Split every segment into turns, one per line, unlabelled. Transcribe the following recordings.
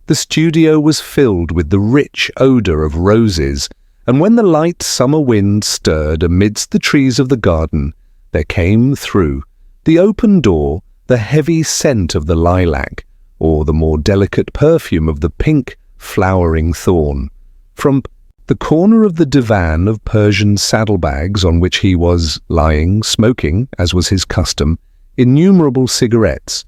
The studio was filled with the rich odour of roses, and when the light summer wind stirred amidst the trees of the garden, there came through the open door the heavy scent of the lilac, or the more delicate perfume of the pink flowering thorn. From the corner of the divan of Persian saddlebags on which he was lying, smoking, as was his custom, innumerable cigarettes,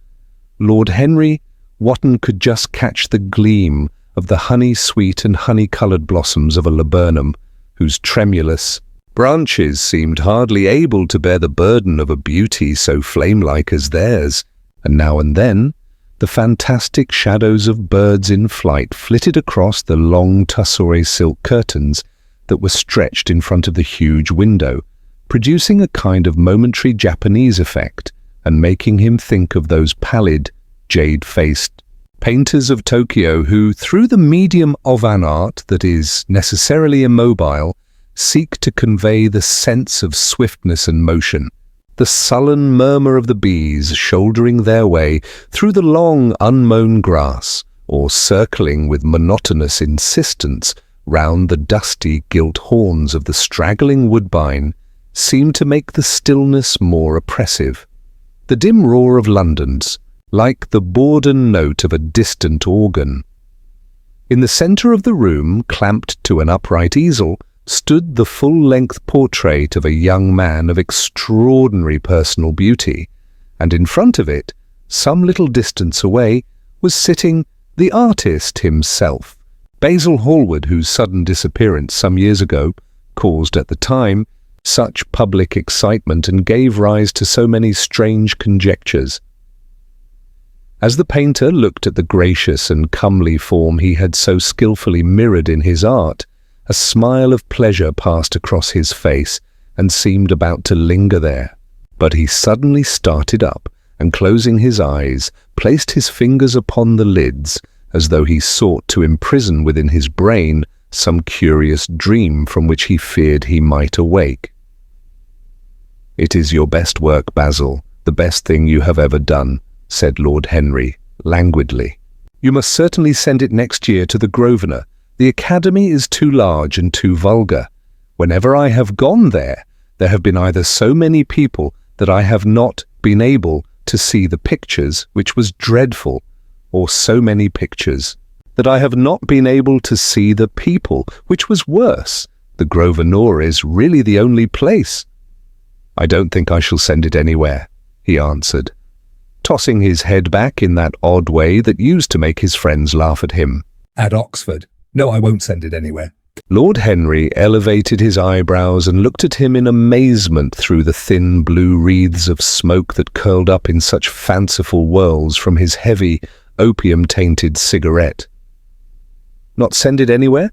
Lord Henry Wotton could just catch the gleam of the honey-sweet and honey-coloured blossoms of a laburnum, whose tremulous branches seemed hardly able to bear the burden of a beauty so flame-like as theirs, and now and then the fantastic shadows of birds in flight flitted across the long tussore silk curtains that were stretched in front of the huge window, producing a kind of momentary Japanese effect, and making him think of those pallid, jade-faced painters of Tokyo who, through the medium of an art that is necessarily immobile, seek to convey the sense of swiftness and motion. The sullen murmur of the bees shouldering their way through the long unmown grass, or circling with monotonous insistence round the dusty gilt horns of the straggling woodbine, seemed to make the stillness more oppressive. The dim roar of London's, like the bourdon note of a distant organ. In the centre of the room, clamped to an upright easel, stood the full-length portrait of a young man of extraordinary personal beauty, and in front of it, some little distance away, was sitting the artist himself, Basil Hallward, whose sudden disappearance some years ago caused at the time such public excitement and gave rise to so many strange conjectures. As the painter looked at the gracious and comely form he had so skilfully mirrored in his art, a smile of pleasure passed across his face and seemed about to linger there. But he suddenly started up and, closing his eyes, placed his fingers upon the lids as though he sought to imprison within his brain some curious dream from which he feared he might awake. "It is your best work, Basil, the best thing you have ever done," said Lord Henry, languidly. "You must certainly send it next year to the Grosvenor. The Academy is too large and too vulgar. Whenever I have gone there, there have been either so many people that I have not been able to see the pictures, which was dreadful, or so many pictures that I have not been able to see the people, which was worse. The Grosvenor is really the only place." "I don't think I shall send it anywhere," he answered, tossing his head back in that odd way that used to make his friends laugh at him.
"At Oxford. No, I won't send it anywhere."
Lord Henry elevated his eyebrows and looked at him in amazement through the thin blue wreaths of smoke that curled up in such fanciful whirls from his heavy, opium-tainted cigarette. "Not send it anywhere?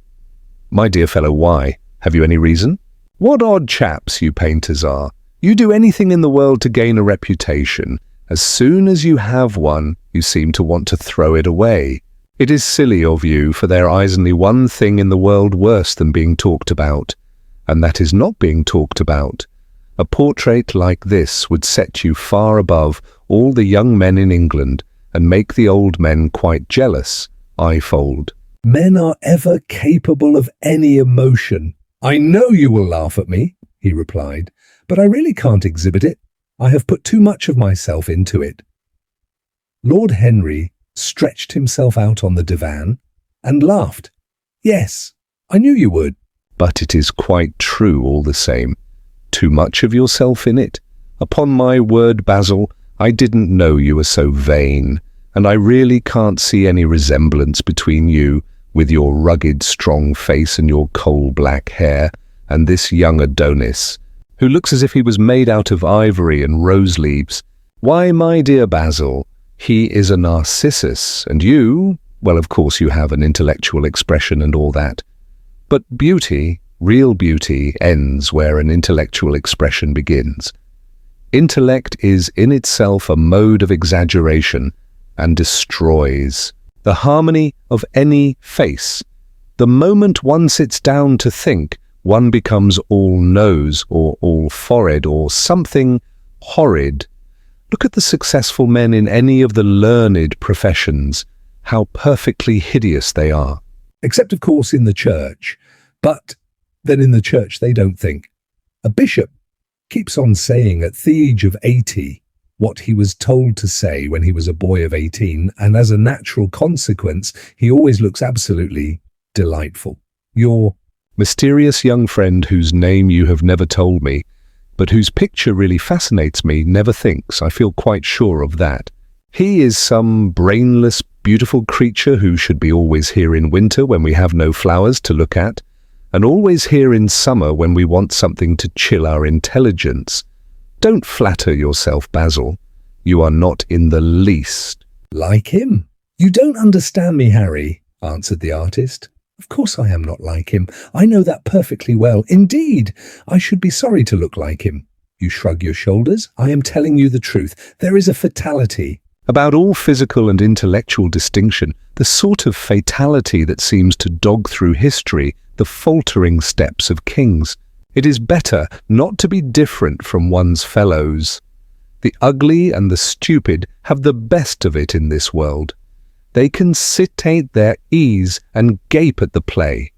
My dear fellow, why? Have you any reason? What odd chaps you painters are. You do anything in the world to gain a reputation. As soon as you have one, you seem to want to throw it away. It is silly of you, for there is only one thing in the world worse than being talked about, and that is not being talked about. A portrait like this would set you far above all the young men in England, and make the old men quite jealous, I-fold."
"Men are ever capable of any emotion. I know you will laugh at me," he replied, "but I really can't exhibit it. I have put too much of myself into it." Lord Henry stretched himself out on the divan and laughed. "Yes, I knew you would."
"But it is quite true all the same. Too much of yourself in it. Upon my word, Basil, I didn't know you were so vain, and I really can't see any resemblance between you, with your rugged, strong face and your coal-black hair, and this young Adonis, who looks as if he was made out of ivory and rose leaves. Why, my dear Basil, he is a Narcissus, and you, well, of course you have an intellectual expression and all that. But beauty, real beauty, ends where an intellectual expression begins. Intellect is in itself a mode of exaggeration and destroys the harmony of any face. The moment one sits down to think, one becomes all nose or all forehead or something horrid. Look at the successful men in any of the learned professions. How perfectly hideous they are.
Except, of course, in the church. But then in the church they don't think. A bishop keeps on saying at the age of 80 what he was told to say when he was a boy of 18, and as a natural consequence, he always looks absolutely delightful. Your
mysterious young friend whose name you have never told me, but whose picture really fascinates me, never thinks, I feel quite sure of that. He is some brainless, beautiful creature who should be always here in winter when we have no flowers to look at, and always here in summer when we want something to chill our intelligence. Don't flatter yourself, Basil. You are not in the least
like him. You don't understand me, Harry, answered the artist. Of course I am not like him. I know that perfectly well. Indeed, I should be sorry to look like him. You shrug your shoulders. I am telling you the truth. There is a fatality
about all physical and intellectual distinction, the sort of fatality that seems to dog through history the faltering steps of kings. It is better not to be different from one's fellows. The ugly and the stupid have the best of it in this world. They can sit at their ease and gape at the play.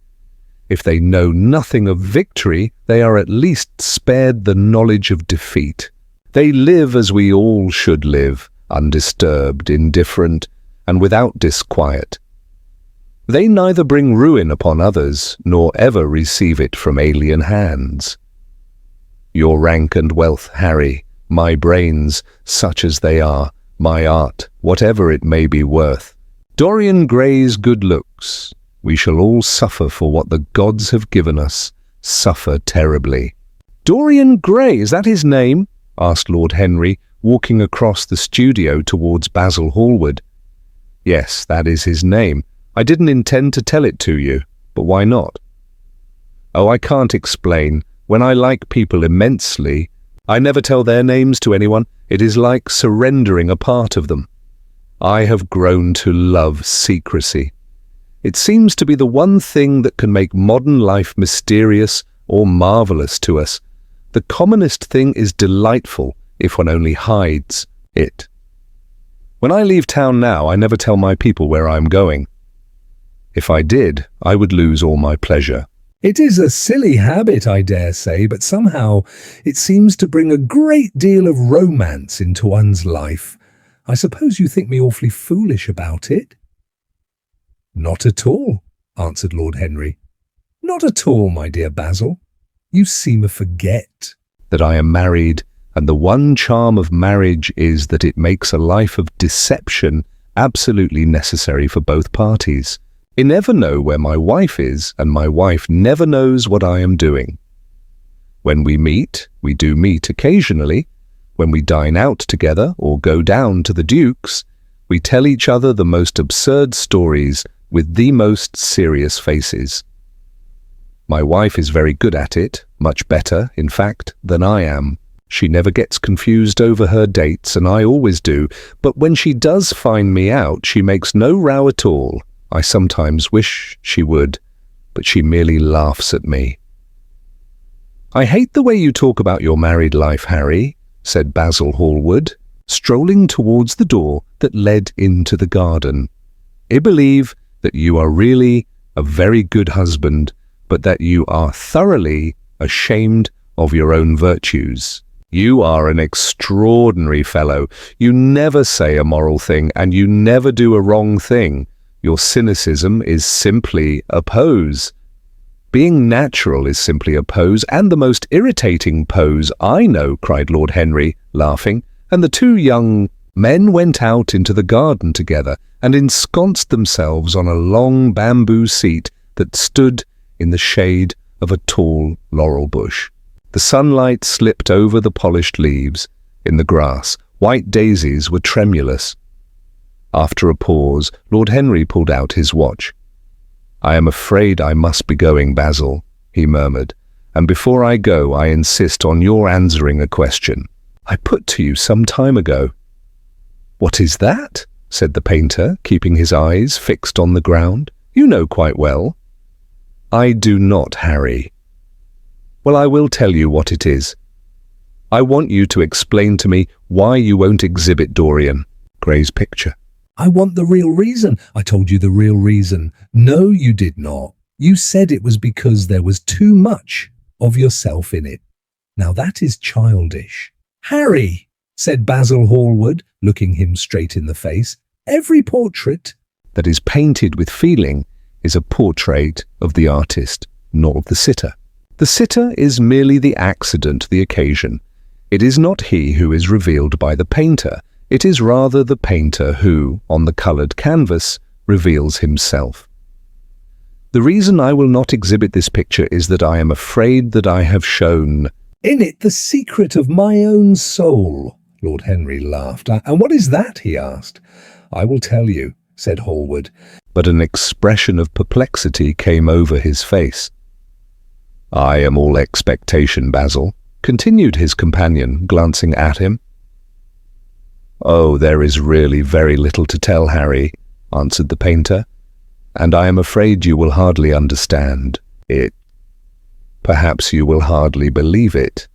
If they know nothing of victory, they are at least spared the knowledge of defeat. They live as we all should live, undisturbed, indifferent, and without disquiet. They neither bring ruin upon others, nor ever receive it from alien hands. Your rank and wealth, Harry, my brains, such as they are, my art, whatever it may be worth, Dorian Gray's good looks, we shall all suffer for what the gods have given us, suffer terribly. Dorian Gray, is that his name? Asked Lord Henry, walking across the studio towards Basil Hallward. Yes, that is his name. I didn't intend to tell it to you, but why not? Oh, I can't explain. When I like people immensely, I never tell their names to anyone. It is like surrendering a part of them. I have grown to love secrecy. It seems to be the one thing that can make modern life mysterious or marvelous to us. The commonest thing is delightful if one only hides it. When I leave town now, I never tell my people where I'm going. If I did, I would lose all my pleasure.
It is a silly habit, I dare say, but somehow it seems to bring a great deal of romance into one's life. I suppose you think me awfully foolish about it? Not at all, answered Lord Henry. Not at all, my dear Basil. You seem to forget
that I am married, and the one charm of marriage is that it makes a life of deception absolutely necessary for both parties. I never know where my wife is, and my wife never knows what I am doing. When we meet, we do meet occasionally. When we dine out together or go down to the Duke's, we tell each other the most absurd stories with the most serious faces. My wife is very good at it, much better, in fact, than I am. She never gets confused over her dates, and I always do, but when she does find me out, she makes no row at all. I sometimes wish she would, but she merely laughs at me. I hate the way you talk about your married life, Harry, said Basil Hallward, strolling towards the door that led into the garden. I believe that you are really a very good husband, but that you are thoroughly ashamed of your own virtues. You are an extraordinary fellow. You never say a moral thing, and you never do a wrong thing. Your cynicism is simply a pose. Being natural is simply a pose, and the most irritating pose I know, cried Lord Henry, laughing, and the two young men went out into the garden together and ensconced themselves on a long bamboo seat that stood in the shade of a tall laurel bush. The sunlight slipped over the polished leaves. In the grass, white daisies were tremulous. After a pause, Lord Henry pulled out his watch. I am afraid I must be going, Basil, he murmured, and before I go, I insist on your answering a question I put to you some time ago. What is that? Said the painter, keeping his eyes fixed on the ground. You know quite well. I do not, Harry. Well, I will tell you what it is. I want you to explain to me why you won't exhibit Dorian Gray's picture.
I want the real reason. I told you the real reason. No, you did not. You said it was because there was too much of yourself in it. Now that is childish. Harry, said Basil Hallward, looking him straight in the face, every portrait
that is painted with feeling is a portrait of the artist, not of the sitter. The sitter is merely the accident, the occasion. It is not he who is revealed by the painter. It is rather the painter who, on the coloured canvas, reveals himself. The reason I will not exhibit this picture is that I am afraid that I have shown
in it the secret of my own soul. Lord Henry laughed. And what is that? He asked. I will tell you, said Hallward.
But an expression of perplexity came over his face. I am all expectation, Basil, continued his companion, glancing at him. Oh, there is really very little to tell, Harry, answered the painter, and I am afraid you will hardly understand it. Perhaps you will hardly believe it.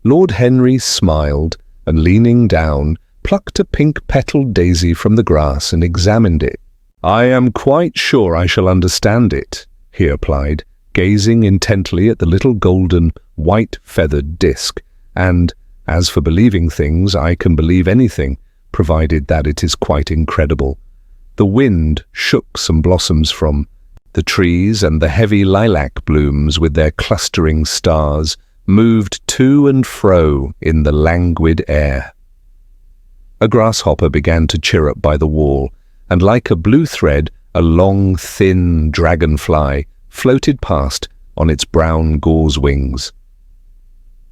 Lord Henry smiled, and leaning down, plucked a pink-petalled daisy from the grass and examined it. I am quite sure I shall understand it, he replied, gazing intently at the little golden, white-feathered disc, and, as for believing things, I can believe anything, provided that it is quite incredible. The wind shook some blossoms from the trees, and the heavy lilac blooms with their clustering stars moved to and fro in the languid air. A grasshopper began to chirrup by the wall, and like a blue thread, a long, thin dragonfly floated past on its brown gauze wings.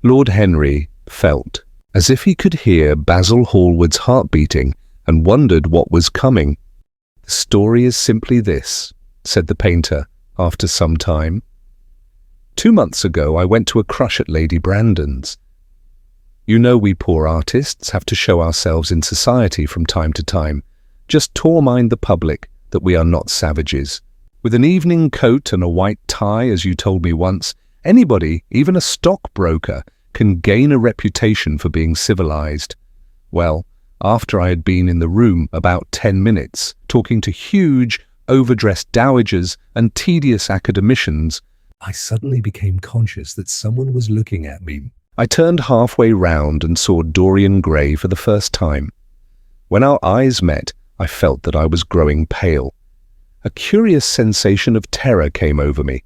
Lord Henry felt as if he could hear Basil Hallward's heart beating and wondered what was coming. The story is simply this, said the painter after some time. 2 months ago I went to a crush at Lady Brandon's. You know we poor artists have to show ourselves in society from time to time, just to remind the public that we are not savages. With an evening coat and a white tie, as you told me once, anybody, even a stockbroker, can gain a reputation for being civilized. Well, after I had been in the room about 10 minutes, talking to huge, overdressed dowagers and tedious academicians, I suddenly became conscious that someone was looking at me. I turned halfway round and saw Dorian Gray for the first time. When our eyes met, I felt that I was growing pale. A curious sensation of terror came over me.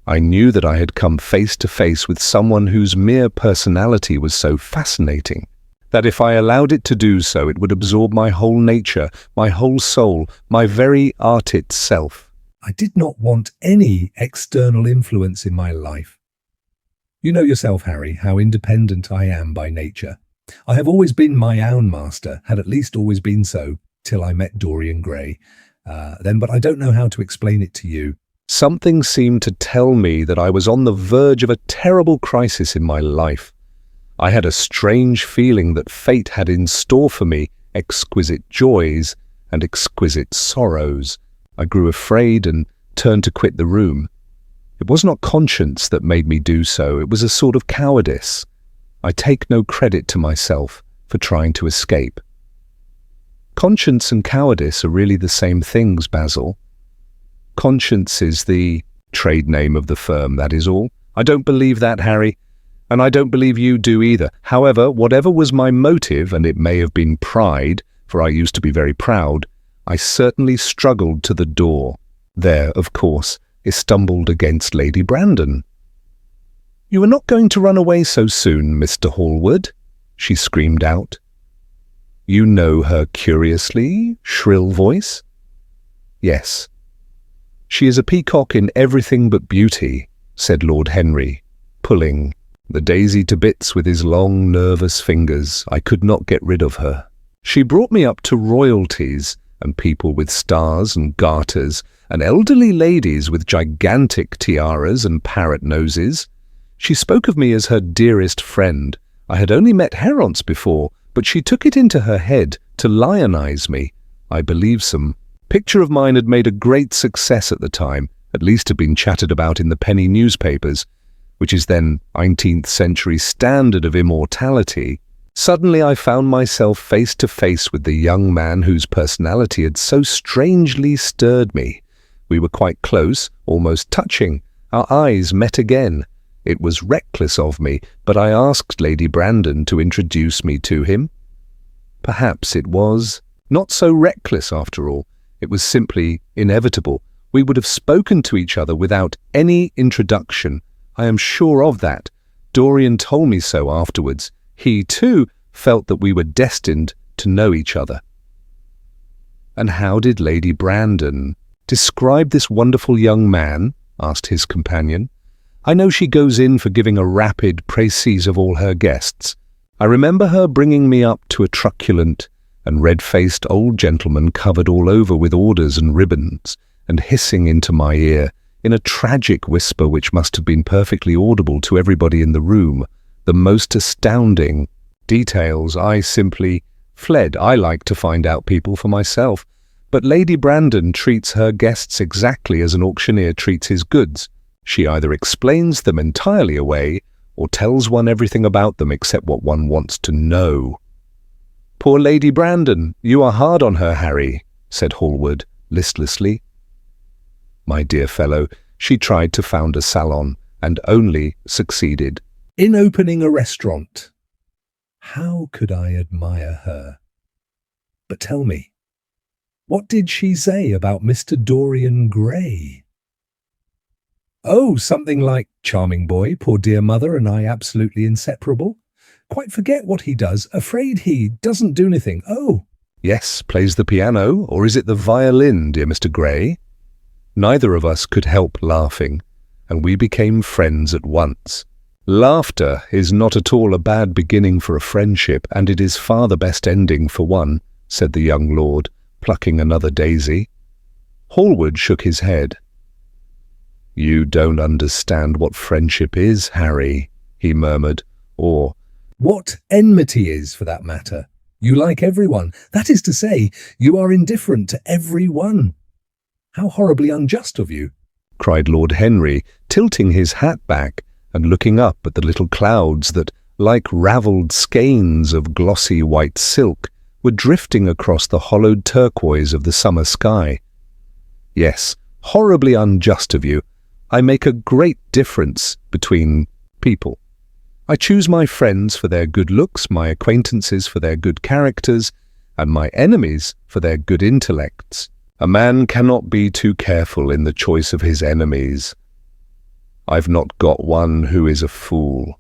I knew that I had come face to face with someone whose mere personality was so fascinating, that if I allowed it to do so, it would absorb my whole nature, my whole soul, my very art itself. I did not want any external influence in my life. You know yourself, Harry, how independent I am by nature. I have always been my own master, had at least always been so, till I met Dorian Gray. But I don't know how to explain it to you. Something seemed to tell me that I was on the verge of a terrible crisis in my life. I had a strange feeling that fate had in store for me exquisite joys and exquisite sorrows. I grew afraid and turned to quit the room. It was not conscience that made me do so, it was a sort of cowardice. I take no credit to myself for trying to escape. Conscience and cowardice are really the same things, Basil. Conscience is the trade name of the firm, that is all. I don't believe that, Harry, and I don't believe you do either. However, whatever was my motive, and it may have been pride, for I used to be very proud, I certainly struggled to the door. There, of course, I stumbled against Lady Brandon. You are not going to run away so soon, Mr. Hallward, she screamed out. You know her curiously shrill voice? Yes. She is a peacock in everything but beauty, said Lord Henry, pulling the daisy to bits with his long, nervous fingers. I could not get rid of her. She brought me up to royalties, and people with stars and garters, and elderly ladies with gigantic tiaras and parrot noses. She spoke of me as her dearest friend. I had only met Herons before, but she took it into her head to lionize me. I believe some picture of mine had made a great success at the time, at least had been chatted about in the penny newspapers, which is then 19th century standard of immortality. Suddenly I found myself face to face with the young man whose personality had so strangely stirred me. We were quite close, almost touching. Our eyes met again. It was reckless of me, but I asked Lady Brandon to introduce me to him. Perhaps it was not so reckless after all. It was simply inevitable. We would have spoken to each other without any introduction. I am sure of that. Dorian told me so afterwards. He, too, felt that we were destined to know each other. And how did Lady Brandon describe this wonderful young man? Asked his companion. I know she goes in for giving a rapid précis of all her guests. I remember her bringing me up to a truculent and red-faced old gentleman covered all over with orders and ribbons, and hissing into my ear, in a tragic whisper which must have been perfectly audible to everybody in the room, the most astounding details. I simply fled. I like to find out people for myself. But Lady Brandon treats her guests exactly as an auctioneer treats his goods. She either explains them entirely away, or tells one everything about them except what one wants to know. "Poor Lady Brandon, you are hard on her, Harry," said Hallward listlessly. My dear fellow, she tried to found a salon, and only succeeded
in opening a restaurant. How could I admire her? But tell me, what did she say about Mr. Dorian Gray? Oh, something like, charming boy, poor dear mother and I absolutely inseparable. Quite forget what he does, afraid he doesn't do anything. Oh.
Yes, plays the piano, or is it the violin, dear Mr. Gray? Neither of us could help laughing, and we became friends at once. Laughter is not at all a bad beginning for a friendship, and it is far the best ending for one, said the young lord, plucking another daisy. Hallward shook his head. You don't understand what friendship is, Harry, he murmured, or
what enmity is, for that matter. You like everyone. That is to say, you are indifferent to every one. How horribly unjust of you,
cried Lord Henry, tilting his hat back and looking up at the little clouds that, like ravelled skeins of glossy white silk, were drifting across the hollowed turquoise of the summer sky. Yes, horribly unjust of you. I make a great difference between people. I choose my friends for their good looks, my acquaintances for their good characters, and my enemies for their good intellects. A man cannot be too careful in the choice of his enemies. I've not got one who is a fool.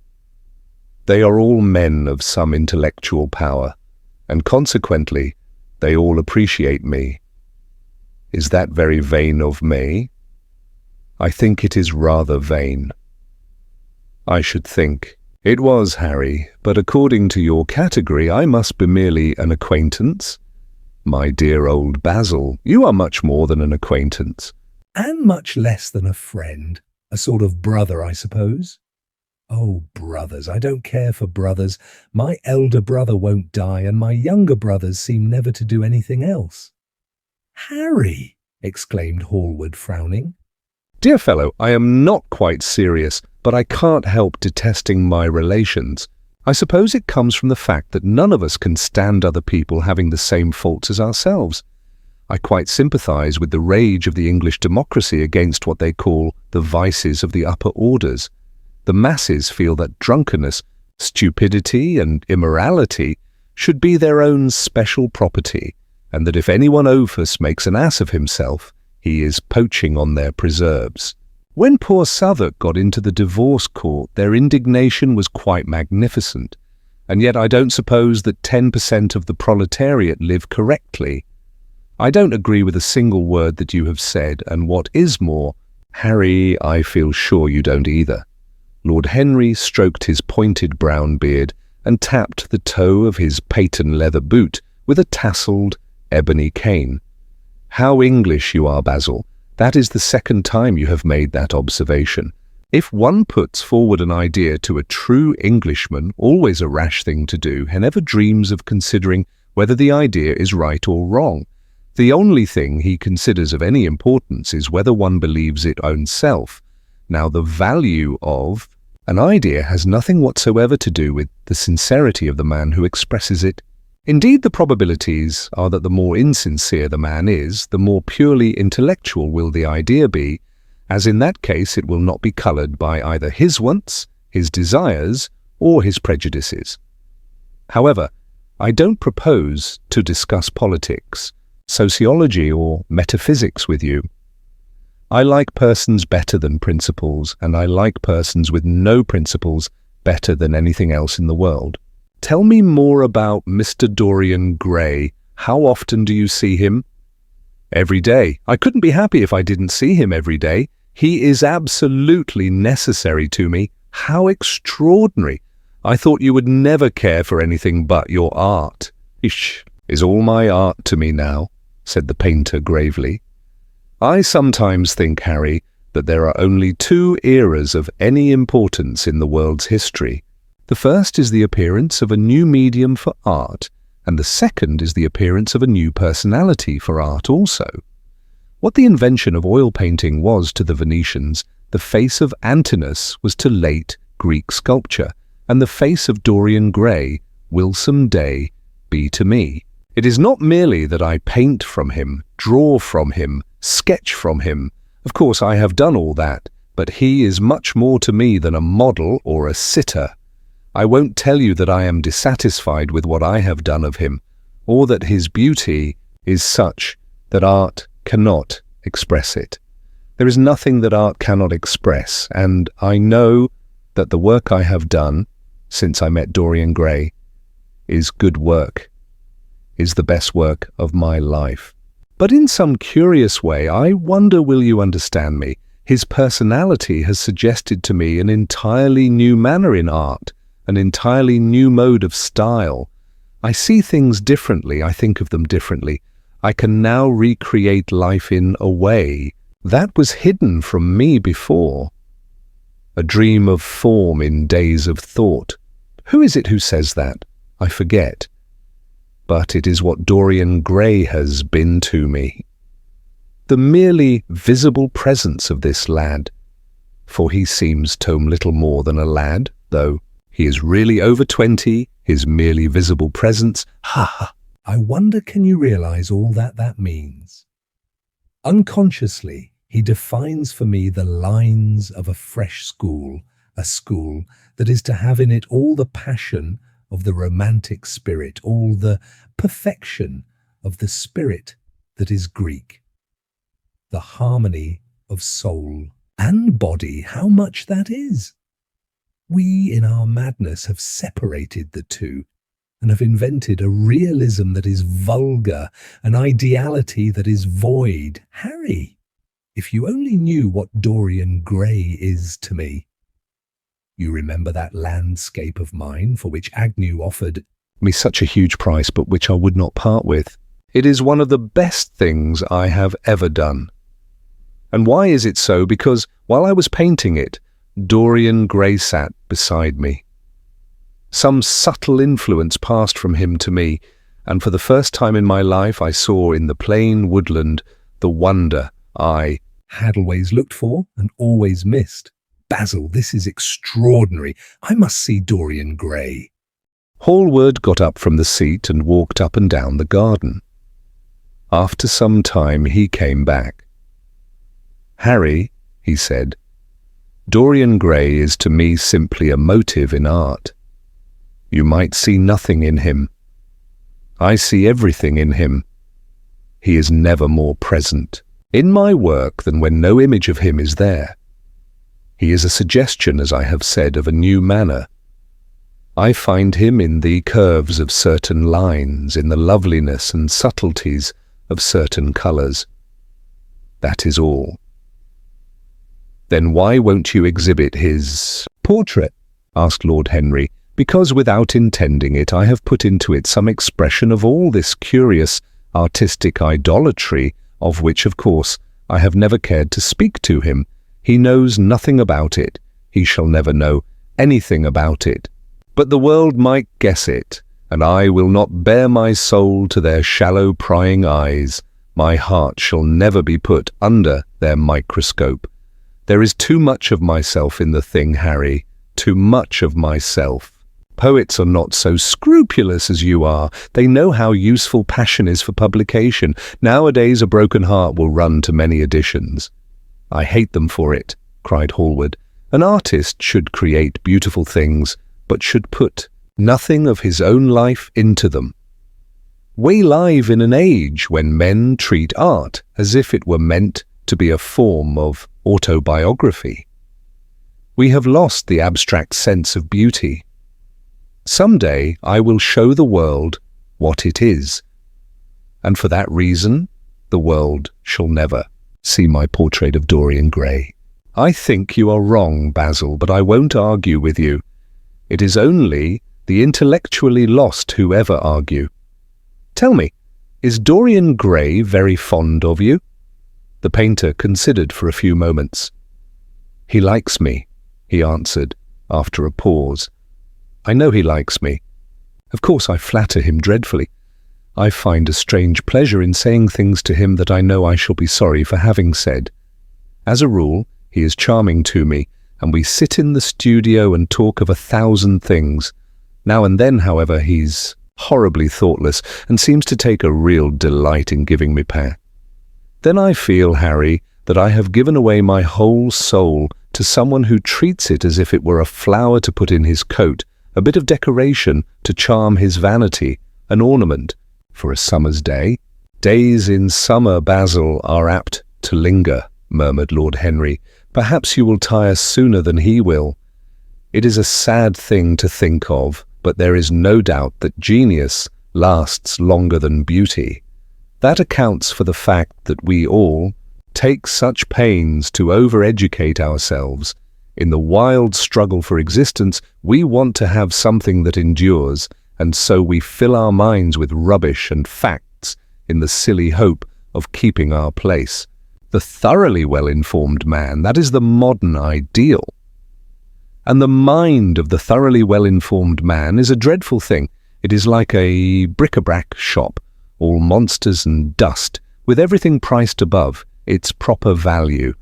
They are all men of some intellectual power, and consequently, they all appreciate me. Is that very vain of me? I think it is rather vain. I should think it was, Harry, but according to your category, I must be merely an acquaintance. My dear old Basil, you are much more than an acquaintance.
And much less than a friend. A sort of brother, I suppose. Oh, brothers, I don't care for brothers. My elder brother won't die, and my younger brothers seem never to do anything else. Harry, exclaimed Hallward, frowning.
Dear fellow, I am not quite serious, but I can't help detesting my relations. I suppose it comes from the fact that none of us can stand other people having the same faults as ourselves. I quite sympathize with the rage of the English democracy against what they call the vices of the upper orders. The masses feel that drunkenness, stupidity, and immorality should be their own special property, and that if anyone over us makes an ass of himself, he is poaching on their preserves. When poor Southwark got into the divorce court, their indignation was quite magnificent, and yet I don't suppose that 10% of the proletariat live correctly. I don't agree with a single word that you have said, and what is more, Harry, I feel sure you don't either. Lord Henry stroked his pointed brown beard and tapped the toe of his patent leather boot with a tasselled ebony cane. How English you are, Basil. That is the second time you have made that observation. If one puts forward an idea to a true Englishman, always a rash thing to do, and never dreams of considering whether the idea is right or wrong. The only thing he considers of any importance is whether one believes it own self. Now the value of An idea has nothing whatsoever to do with the sincerity of the man who expresses it. Indeed, the probabilities are that the more insincere the man is, the more purely intellectual will the idea be, as in that case it will not be coloured by either his wants, his desires, or his prejudices. However, I don't propose to discuss politics, sociology, or metaphysics with you. I like persons better than principles, and I like persons with no principles better than anything else in the world. Tell me more about Mr. Dorian Gray. How often do you see him? Every day. I couldn't be happy if I didn't see him every day. He is absolutely necessary to me. How extraordinary! I thought you would never care for anything but your art. Ish, is all my art to me now, said the painter gravely. I sometimes think, Harry, that there are only two eras of any importance in the world's history. The first is the appearance of a new medium for art, and the second is the appearance of a new personality for art also. What the invention of oil painting was to the Venetians, the face of Antinous was to late Greek sculpture, and the face of Dorian Gray will some day be to me. It is not merely that I paint from him, draw from him, sketch from him. Of course, I have done all that, but he is much more to me than a model or a sitter. I won't tell you that I am dissatisfied with what I have done of him, or that his beauty is such that art cannot express it. There is nothing that art cannot express, and I know that the work I have done since I met Dorian Gray is good work, is the best work of my life. But in some curious way, I wonder will you understand me, his personality has suggested to me an entirely new manner in art, an entirely new mode of style. I see things differently, I think of them differently. I can now recreate life in a way that was hidden from me before. A dream of form in days of thought. Who is it who says that? I forget. But it is what Dorian Gray has been to me. The merely visible presence of this lad, for he seems to little more than a lad, though he is really over 20, his merely visible presence.
I wonder can you realize all that means? Unconsciously, he defines for me the lines of a fresh school, a school that is to have in it all the passion of the romantic spirit, all the perfection of the spirit that is Greek, the harmony of soul and body, how much that is. We, in our madness, have separated the two and have invented a realism that is vulgar, an ideality that is void. Harry, if you only knew what Dorian Gray is to me. You remember that landscape of mine for which Agnew offered
me such a huge price, but which I would not part with. It is one of the best things I have ever done. And why is it so? Because while I was painting it, Dorian Gray sat beside me. Some subtle influence passed from him to me, and for the first time in my life I saw in the plain woodland the wonder I
had always looked for and always missed. Basil, this is extraordinary. I must see Dorian Gray.
Hallward got up from the seat and walked up and down the garden. After some time he came back. Harry, he said, Dorian Gray is to me simply a motive in art. You might see nothing in him. I see everything in him. He is never more present in my work than when no image of him is there. He is a suggestion, as I have said, of a new manner. I find him in the curves of certain lines, in the loveliness and subtleties of certain colours. That is all. Then why won't you exhibit his
portrait?
Asked Lord Henry. Because without intending it, I have put into it some expression of all this curious artistic idolatry, of which, of course, I have never cared to speak to him. He knows nothing about it. He shall never know anything about it. But the world might guess it, and I will not bare my soul to their shallow prying eyes. My heart shall never be put under their microscope. There is too much of myself in the thing, Harry, too much of myself. Poets are not so scrupulous as you are. They know how useful passion is for publication. Nowadays a broken heart will run to many editions." "I hate them for it," cried Hallward. "An artist should create beautiful things, but should put nothing of his own life into them. We live in an age when men treat art as if it were meant to be a form of autobiography. We have lost the abstract sense of beauty. Someday I will show the world what it is, and for that reason the world shall never see my portrait of Dorian Gray." "I think you are wrong, Basil, but I won't argue with you. It is only the intellectually lost who ever argue. Tell me, is Dorian Gray very fond of you?" The painter considered for a few moments. "He likes me," he answered, after a pause. "I know he likes me. Of course I flatter him dreadfully. I find a strange pleasure in saying things to him that I know I shall be sorry for having said. As a rule, he is charming to me, and we sit in the studio and talk of 1,000 things. Now and then, however, he's horribly thoughtless and seems to take a real delight in giving me pain. Then I feel, Harry, that I have given away my whole soul to someone who treats it as if it were a flower to put in his coat, a bit of decoration to charm his vanity, an ornament for a summer's day." "Days in summer, Basil, are apt to linger," murmured Lord Henry. "Perhaps you will tire sooner than he will. It is a sad thing to think of, but there is no doubt that genius lasts longer than beauty. That accounts for the fact that we all take such pains to over-educate ourselves. In the wild struggle for existence, we want to have something that endures, and so we fill our minds with rubbish and facts in the silly hope of keeping our place. The thoroughly well-informed man, that is the modern ideal. And the mind of the thoroughly well-informed man is a dreadful thing. It is like a bric-a-brac shop, all monsters and dust, with everything priced above its proper value.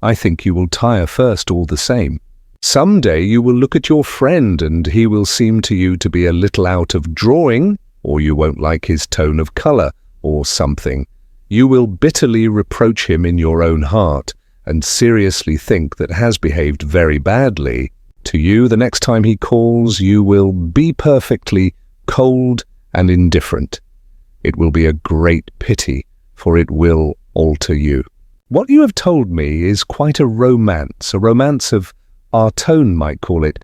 I think you will tire first all the same. Some day you will look at your friend and he will seem to you to be a little out of drawing, or you won't like his tone of colour, or something. You will bitterly reproach him in your own heart, and seriously think that has behaved very badly to you. The next time he calls, you will be perfectly cold and indifferent. It will be a great pity, for it will alter you. What you have told me is quite a romance of our tone might call it,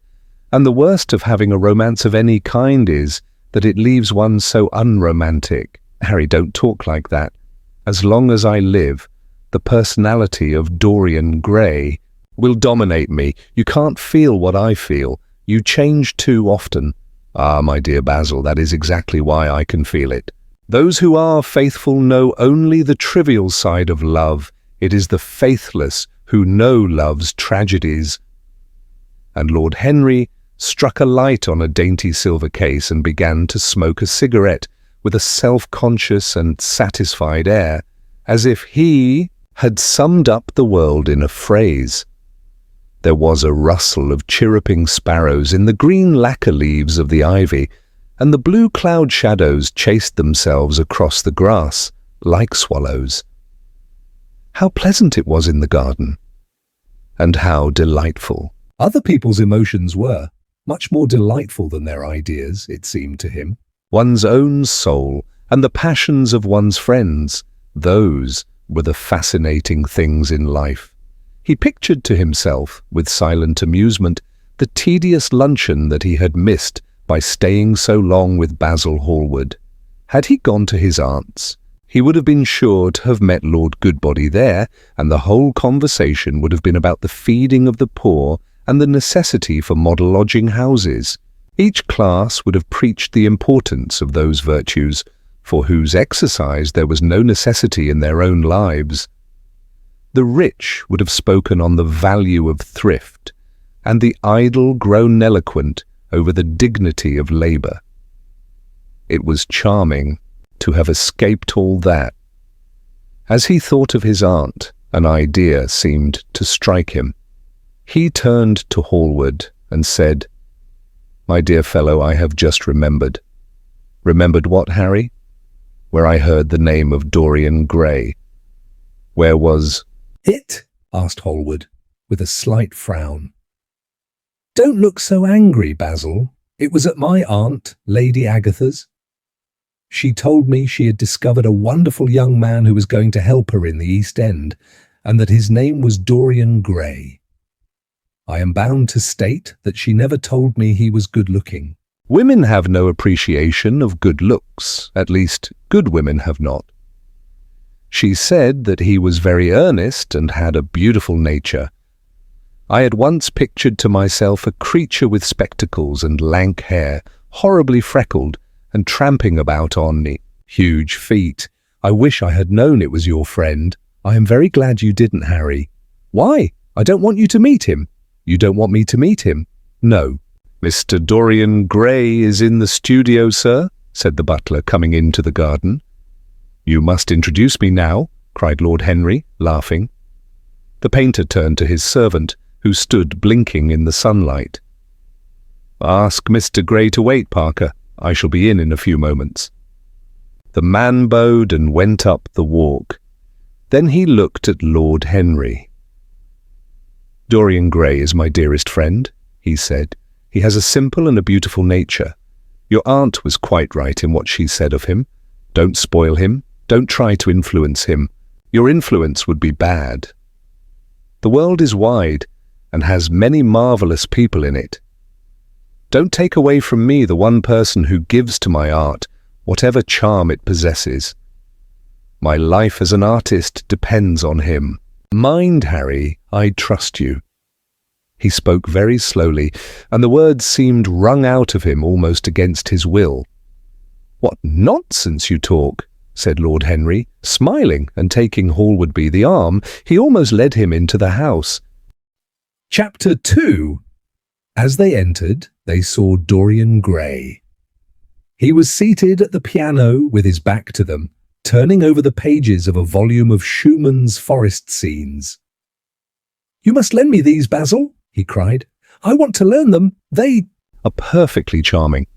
and the worst of having a romance of any kind is that it leaves one so unromantic. Harry, don't talk like that. As long as I live, the personality of Dorian Gray will dominate me. You can't feel what I feel. You change too often. Ah, my dear Basil, that is exactly why I can feel it. Those who are faithful know only the trivial side of love. It is the faithless who know love's tragedies. And Lord Henry struck a light on a dainty silver case and began to smoke a cigarette with a self-conscious and satisfied air, as if he had summed up the world in a phrase. There was a rustle of chirruping sparrows in the green lacquer leaves of the ivy, and the blue cloud shadows chased themselves across the grass like swallows. How pleasant it was in the garden, and how delightful.
Other people's emotions were much more delightful than their ideas, it seemed to him.
One's own soul and the passions of one's friends, those were the fascinating things in life. He pictured to himself, with silent amusement, the tedious luncheon that he had missed by staying so long with Basil Hallward. Had he gone to his aunt's, he would have been sure to have met Lord Goodbody there, and the whole conversation would have been about the feeding of the poor and the necessity for model lodging houses. Each class would have preached the importance of those virtues, for whose exercise there was no necessity in their own lives. The rich would have spoken on the value of thrift, and the idle grown eloquent over the dignity of labour. It was charming to have escaped all that. As he thought of his aunt, an idea seemed to strike him. He turned to Hallward and said, "My dear fellow, I have just remembered." "Remembered what, Harry?" "Where I heard the name of Dorian Gray." "Where was—"
"It?" asked Hallward, with a slight frown. "Don't look so angry, Basil. It was at my aunt, Lady Agatha's. She told me she had discovered a wonderful young man who was going to help her in the East End, and that his name was Dorian Gray. I am bound to state that she never told me he was good-looking."
"Women have no appreciation of good looks, at least good women have not. She said that he was very earnest and had a beautiful nature. I had once pictured to myself a creature with spectacles and lank hair, horribly freckled, and tramping about on huge feet. I wish I had known it was your friend. I am very glad you didn't, Harry." "Why? I don't want you to meet him." "You don't want me to meet him?" "No." "Mr. Dorian Gray is in the studio, sir," said the butler, coming into the garden. "You must introduce me now," cried Lord Henry, laughing. The painter turned to his servant, who stood blinking in the sunlight. "Ask Mr. Gray to wait, Parker. I shall be in a few moments." The man bowed and went up the walk. Then he looked at Lord Henry. "Dorian Gray is my dearest friend," he said. "He has a simple and a beautiful nature. Your aunt was quite right in what she said of him. Don't spoil him. Don't try to influence him. Your influence would be bad. The world is wide and has many marvelous people in it. Don't take away from me the one person who gives to my art whatever charm it possesses. My life as an artist depends on him. Mind, Harry, I trust you." He spoke very slowly, and the words seemed wrung out of him almost against his will. "What nonsense you talk," said Lord Henry, smiling, and taking Hallward by the arm, he almost led him into the house.
Chapter 2. As they entered, they saw Dorian Gray. He was seated at the piano with his back to them, turning over the pages of a volume of Schumann's forest scenes. "You must lend me these, Basil," he cried. "I want to learn them. They
"Are perfectly charming.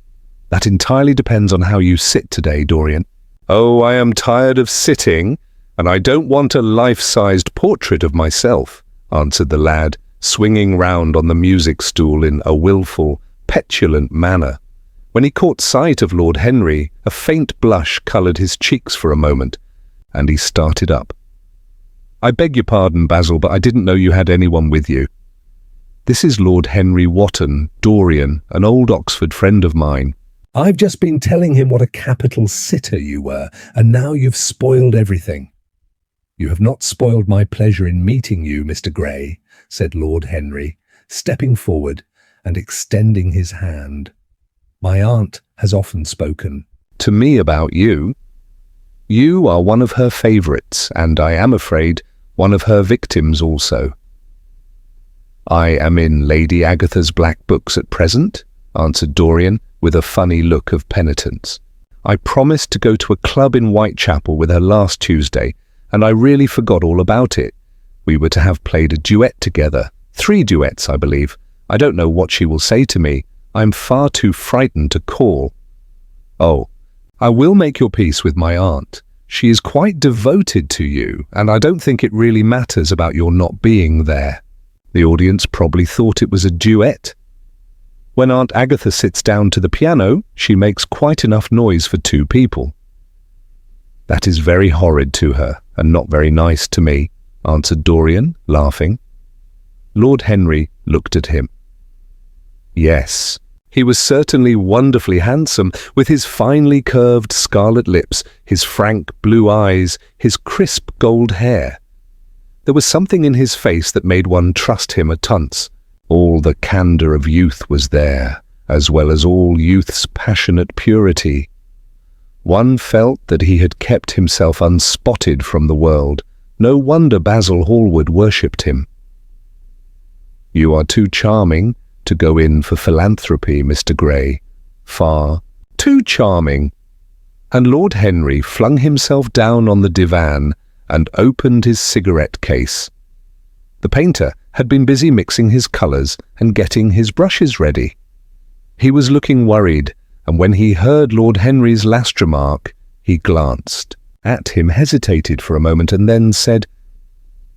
That entirely depends on how you sit today, Dorian." "Oh, I am tired of sitting, and I don't want a life-sized portrait of myself," answered the lad, swinging round on the music stool in a wilful, petulant manner. When he caught sight of Lord Henry, a faint blush coloured his cheeks for a moment, and he started up. "I beg your pardon, Basil, but I didn't know you had anyone with you. This is Lord Henry Wotton, Dorian, an old Oxford friend of mine."
"I've just been telling him what a capital sitter you were, and now you've spoiled everything." "You have not spoiled my pleasure in meeting you, Mr. Gray," said Lord Henry, stepping forward and extending his hand. "My aunt has often spoken
"To me about you. You are one of her favourites, and I am afraid one of her victims also." "I am in Lady Agatha's black books at present," answered Dorian, with a funny look of penitence. "I promised to go to a club in Whitechapel with her last Tuesday, and I really forgot all about it. We were to have played a duet together. 3 duets, I believe. I don't know what she will say to me. I'm far too frightened to call." "Oh, I will make your peace with my aunt. She is quite devoted to you, and I don't think it really matters about your not being there." The audience probably thought it was a duet. "When Aunt Agatha sits down to the piano, she makes quite enough noise for 2 people." "That is very horrid to her, and not very nice to me," answered Dorian, laughing. Lord Henry looked at him. Yes, he was certainly wonderfully handsome, with his finely curved scarlet lips, his frank blue eyes, his crisp gold hair. There was something in his face that made one trust him at once. All the candour of youth was there, as well as all youth's passionate purity. One felt that he had kept himself unspotted from the world. No wonder Basil Hallward worshipped him. "You are too charming to go in for philanthropy, Mr. Gray. Far too charming." And Lord Henry flung himself down on the divan and opened his cigarette case. The painter had been busy mixing his colours and getting his brushes ready. He was looking worried, and when he heard Lord Henry's last remark, he glanced at him, hesitated for a moment, and then said,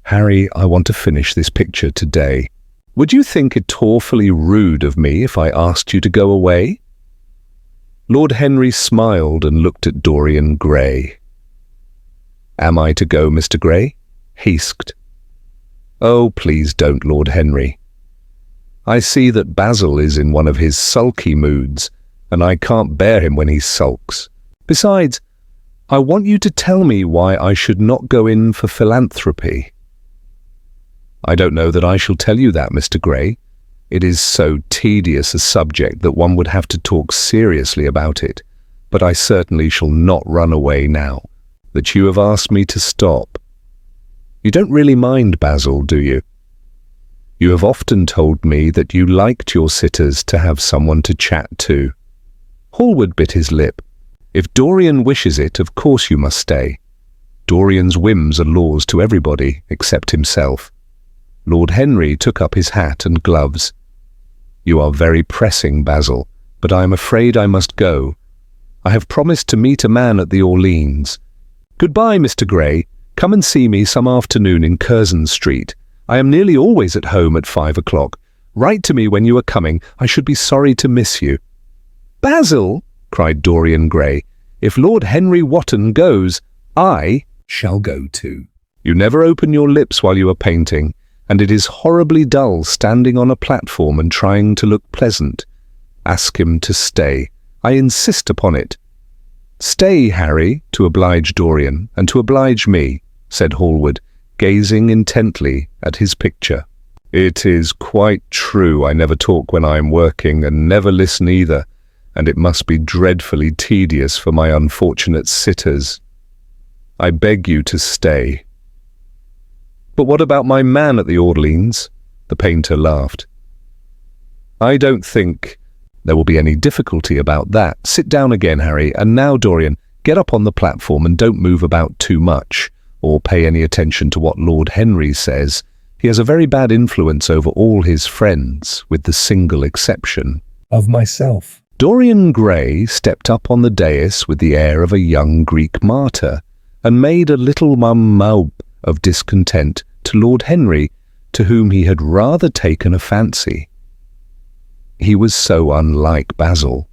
"Harry, I want to finish this picture today. Would you think it awfully rude of me if I asked you to go away?" Lord Henry smiled and looked at Dorian Gray. "Am I to go, Mr. Gray?" he asked. "Oh, please don't, Lord Henry. I see that Basil is in one of his sulky moods, and I can't bear him when he sulks. Besides, I want you to tell me why I should not go in for philanthropy." "I don't know that I shall tell you that, Mr. Gray. It is so tedious a subject that one would have to talk seriously about it, but I certainly shall not run away now that you have asked me to stop. You don't really mind Basil, do you? You have often told me that you liked your sitters to have someone to chat to." Hallward bit his lip. "If Dorian wishes it, of course you must stay. Dorian's whims are laws to everybody except himself." Lord Henry took up his hat and gloves. "You are very pressing, Basil, but I am afraid I must go. I have promised to meet a man at the Orleans. Goodbye, Mr. Gray. Come and see me some afternoon in Curzon Street. I am nearly always at home at 5 o'clock. Write to me when you are coming. I should be sorry to miss you." "Basil," cried Dorian Gray, "if Lord Henry Wotton goes, I
shall go too."
"You never open your lips while you are painting, and it is horribly dull standing on a platform and trying to look pleasant. Ask him to stay. I insist upon it." "Stay, Harry, to oblige Dorian, and to oblige me," said Hallward, gazing intently at his picture. "It is quite true I never talk when I am working, and never listen either, and it must be dreadfully tedious for my unfortunate sitters. I beg you to stay." "But what about my man at the Orleans?" The painter laughed. "I don't think there will be any difficulty about that. Sit down again, Harry, and now, Dorian, get up on the platform and don't move about too much, or pay any attention to what Lord Henry says. He has a very bad influence over all his friends, with the single exception
of myself."
Dorian Gray stepped up on the dais with the air of a young Greek martyr, and made a little mum of discontent to Lord Henry, to whom he had rather taken a fancy. He was so unlike Basil.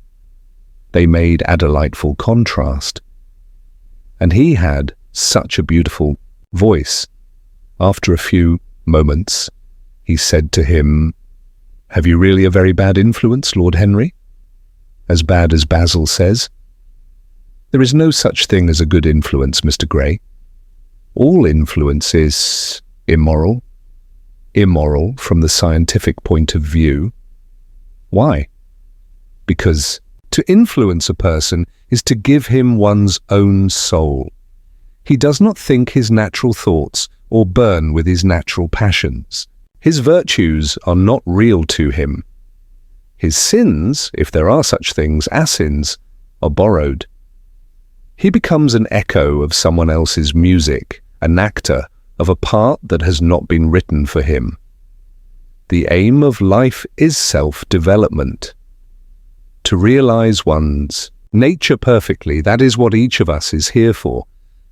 They made a delightful contrast. And he had such a beautiful voice. After a few moments, he said to him, "Have you really a very bad influence, Lord Henry? As bad as Basil says?" "There is no such thing as a good influence, Mr. Gray. All influence is immoral. Immoral from the scientific point of view. Why? Because to influence a person is to give him one's own soul. He does not think his natural thoughts or burn with his natural passions. His virtues are not real to him. His sins, if there are such things as sins, are borrowed. He becomes an echo of someone else's music, an actor of a part that has not been written for him. The aim of life is self-development. To realize one's nature perfectly, that is what each of us is here for.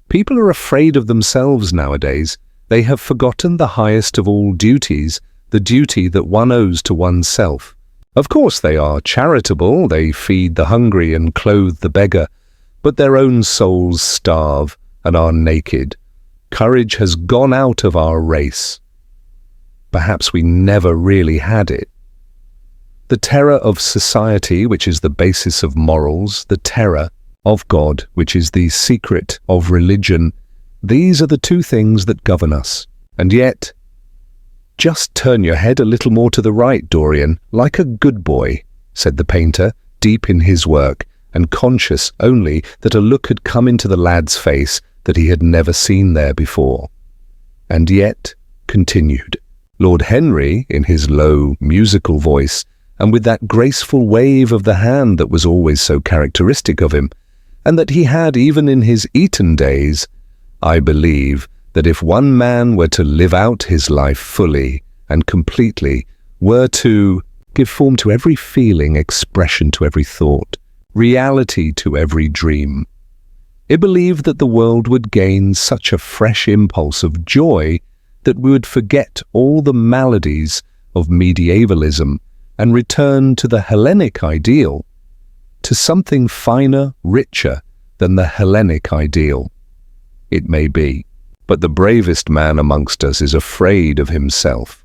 People are afraid of themselves nowadays. They have forgotten the highest of all duties, the duty that one owes to oneself. Of course they are charitable, they feed the hungry and clothe the beggar, but their own souls starve and are naked. Courage has gone out of our race. Perhaps we never really had it. The terror of society, which is the basis of morals, the terror of God, which is the secret of religion, these are the two things that govern us. And yet, just turn your head a little more to the right, Dorian, like a good boy, said the painter, deep in his work, and conscious only that a look had come into the lad's face that he had never seen there before. And yet, continued Lord Henry, in his low, musical voice, and with that graceful wave of the hand that was always so characteristic of him, and that he had even in his Eton days, I believe that if one man were to live out his life fully and completely, were to give form to every feeling, expression to every thought, reality to every dream, it believed that the world would gain such a fresh impulse of joy that we would forget all the maladies of medievalism and return to the Hellenic ideal, to something finer, richer than the Hellenic ideal. It may be, but the bravest man amongst us is afraid of himself.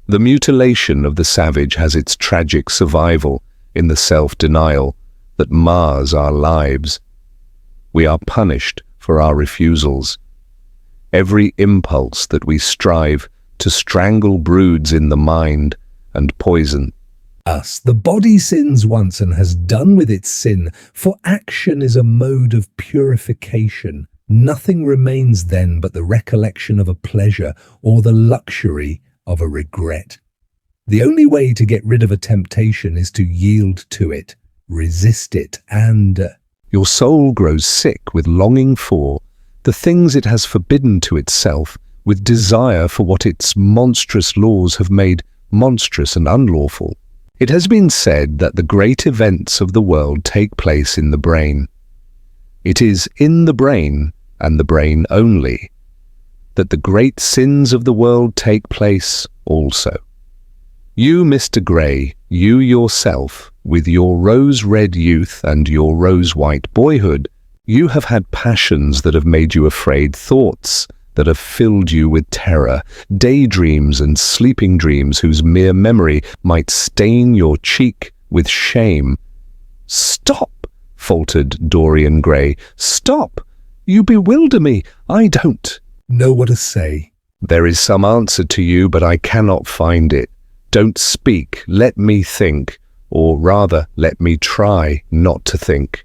The mutilation of the savage has its tragic survival in the self-denial that mars our lives. We are punished for our refusals. Every impulse that we strive to strangle broods in the mind and poison
us. The body sins once and has done with its sin, for action is a mode of purification. Nothing remains then but the recollection of a pleasure or the luxury of a regret. The only way to get rid of a temptation is to yield to it, resist it, and
your soul grows sick with longing for the things it has forbidden to itself, with desire for what its monstrous laws have made monstrous and unlawful. It has been said that the great events of the world take place in the brain. It is in the brain, and the brain only, that the great sins of the world take place also. You, Mr. Gray, you yourself, with your rose-red youth and your rose-white boyhood, you have had passions that have made you afraid, thoughts that have filled you with terror, daydreams and sleeping dreams whose mere memory might stain your cheek with shame. "Stop!" faltered Dorian Gray. "Stop! You bewilder me. I don't
know what to say."
"There is some answer to you, but I cannot find it. Don't speak. Let me think, or rather, let me try not to think."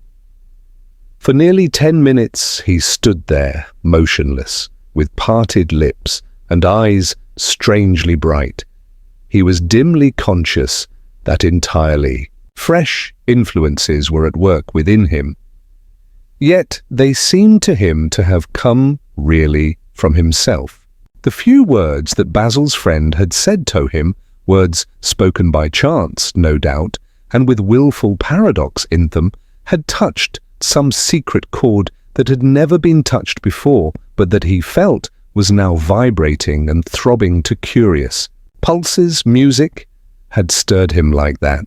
For nearly 10 minutes he stood there, motionless, with parted lips and eyes strangely bright. He was dimly conscious that entirely fresh influences were at work within him. Yet they seemed to him to have come really from himself. The few words that Basil's friend had said to him, words spoken by chance, no doubt, and with willful paradox in them, had touched some secret chord that had never been touched before, but that he felt was now vibrating and throbbing to curious pulses. Music had stirred him like that.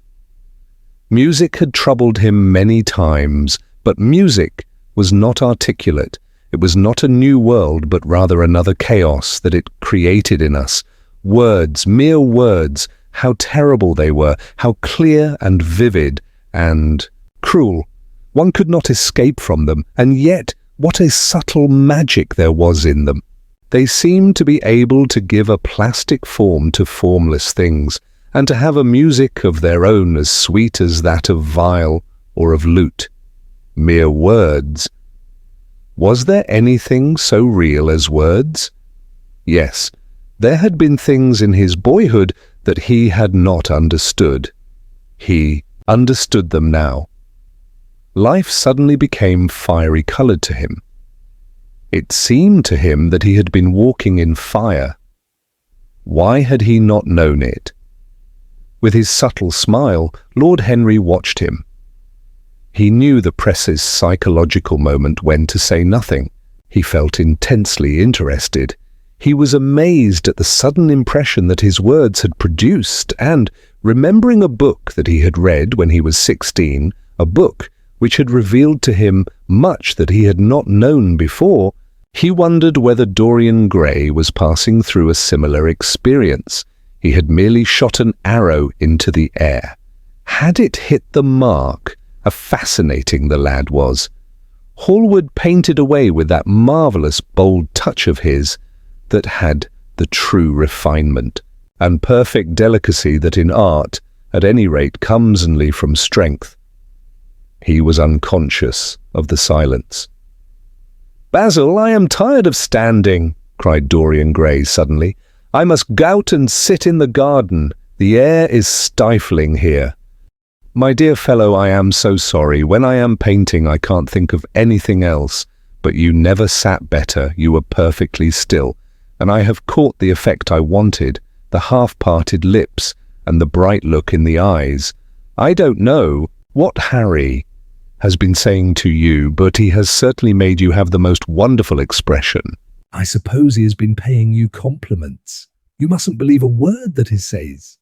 Music had troubled him many times, but music was not articulate. It was not a new world, but rather another chaos that it created in us. Words, mere words, how terrible they were, how clear and vivid and cruel. One could not escape from them, and yet what a subtle magic there was in them. They seemed to be able to give a plastic form to formless things, and to have a music of their own as sweet as that of viol or of lute. Mere words. Was there anything so real as words? Yes, there had been things in his boyhood that he had not understood. He understood them now. Life suddenly became fiery-colored to him. It seemed to him that he had been walking in fire. Why had he not known it? With his subtle smile, Lord Henry watched him. He knew the press's psychological moment when to say nothing. He felt intensely interested. He was amazed at the sudden impression that his words had produced, and, remembering a book that he had read when he was 16, a book which had revealed to him much that he had not known before, he wondered whether Dorian Gray was passing through a similar experience. He had merely shot an arrow into the air. Had it hit the mark? How fascinating the lad was. Hallward painted away with that marvellous bold touch of his that had the true refinement and perfect delicacy that in art, at any rate, comes only from strength. He was unconscious of the silence. "Basil, I am tired of standing," cried Dorian Gray suddenly. "I must go out and sit in the garden. The air is stifling here." "My dear fellow, I am so sorry. When I am painting, I can't think of anything else. But you never sat better, you were perfectly still, and I have caught the effect I wanted, the half-parted lips and the bright look in the eyes. I don't know what Harry has been saying to you, but he has certainly made you have the most wonderful expression.
I suppose he has been paying you compliments. You mustn't believe a word that he says.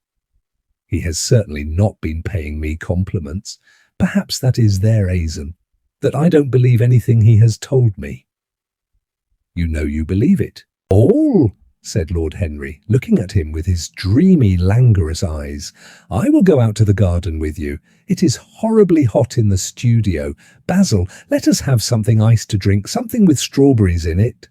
He has certainly not been paying me compliments. Perhaps that is their reason, that I don't believe anything he has told me. You know you believe it. All, said Lord Henry, looking at him with his dreamy, languorous eyes. I will go out to the garden with you. It is horribly hot in the studio. Basil, let us have something iced to drink, something with strawberries in it.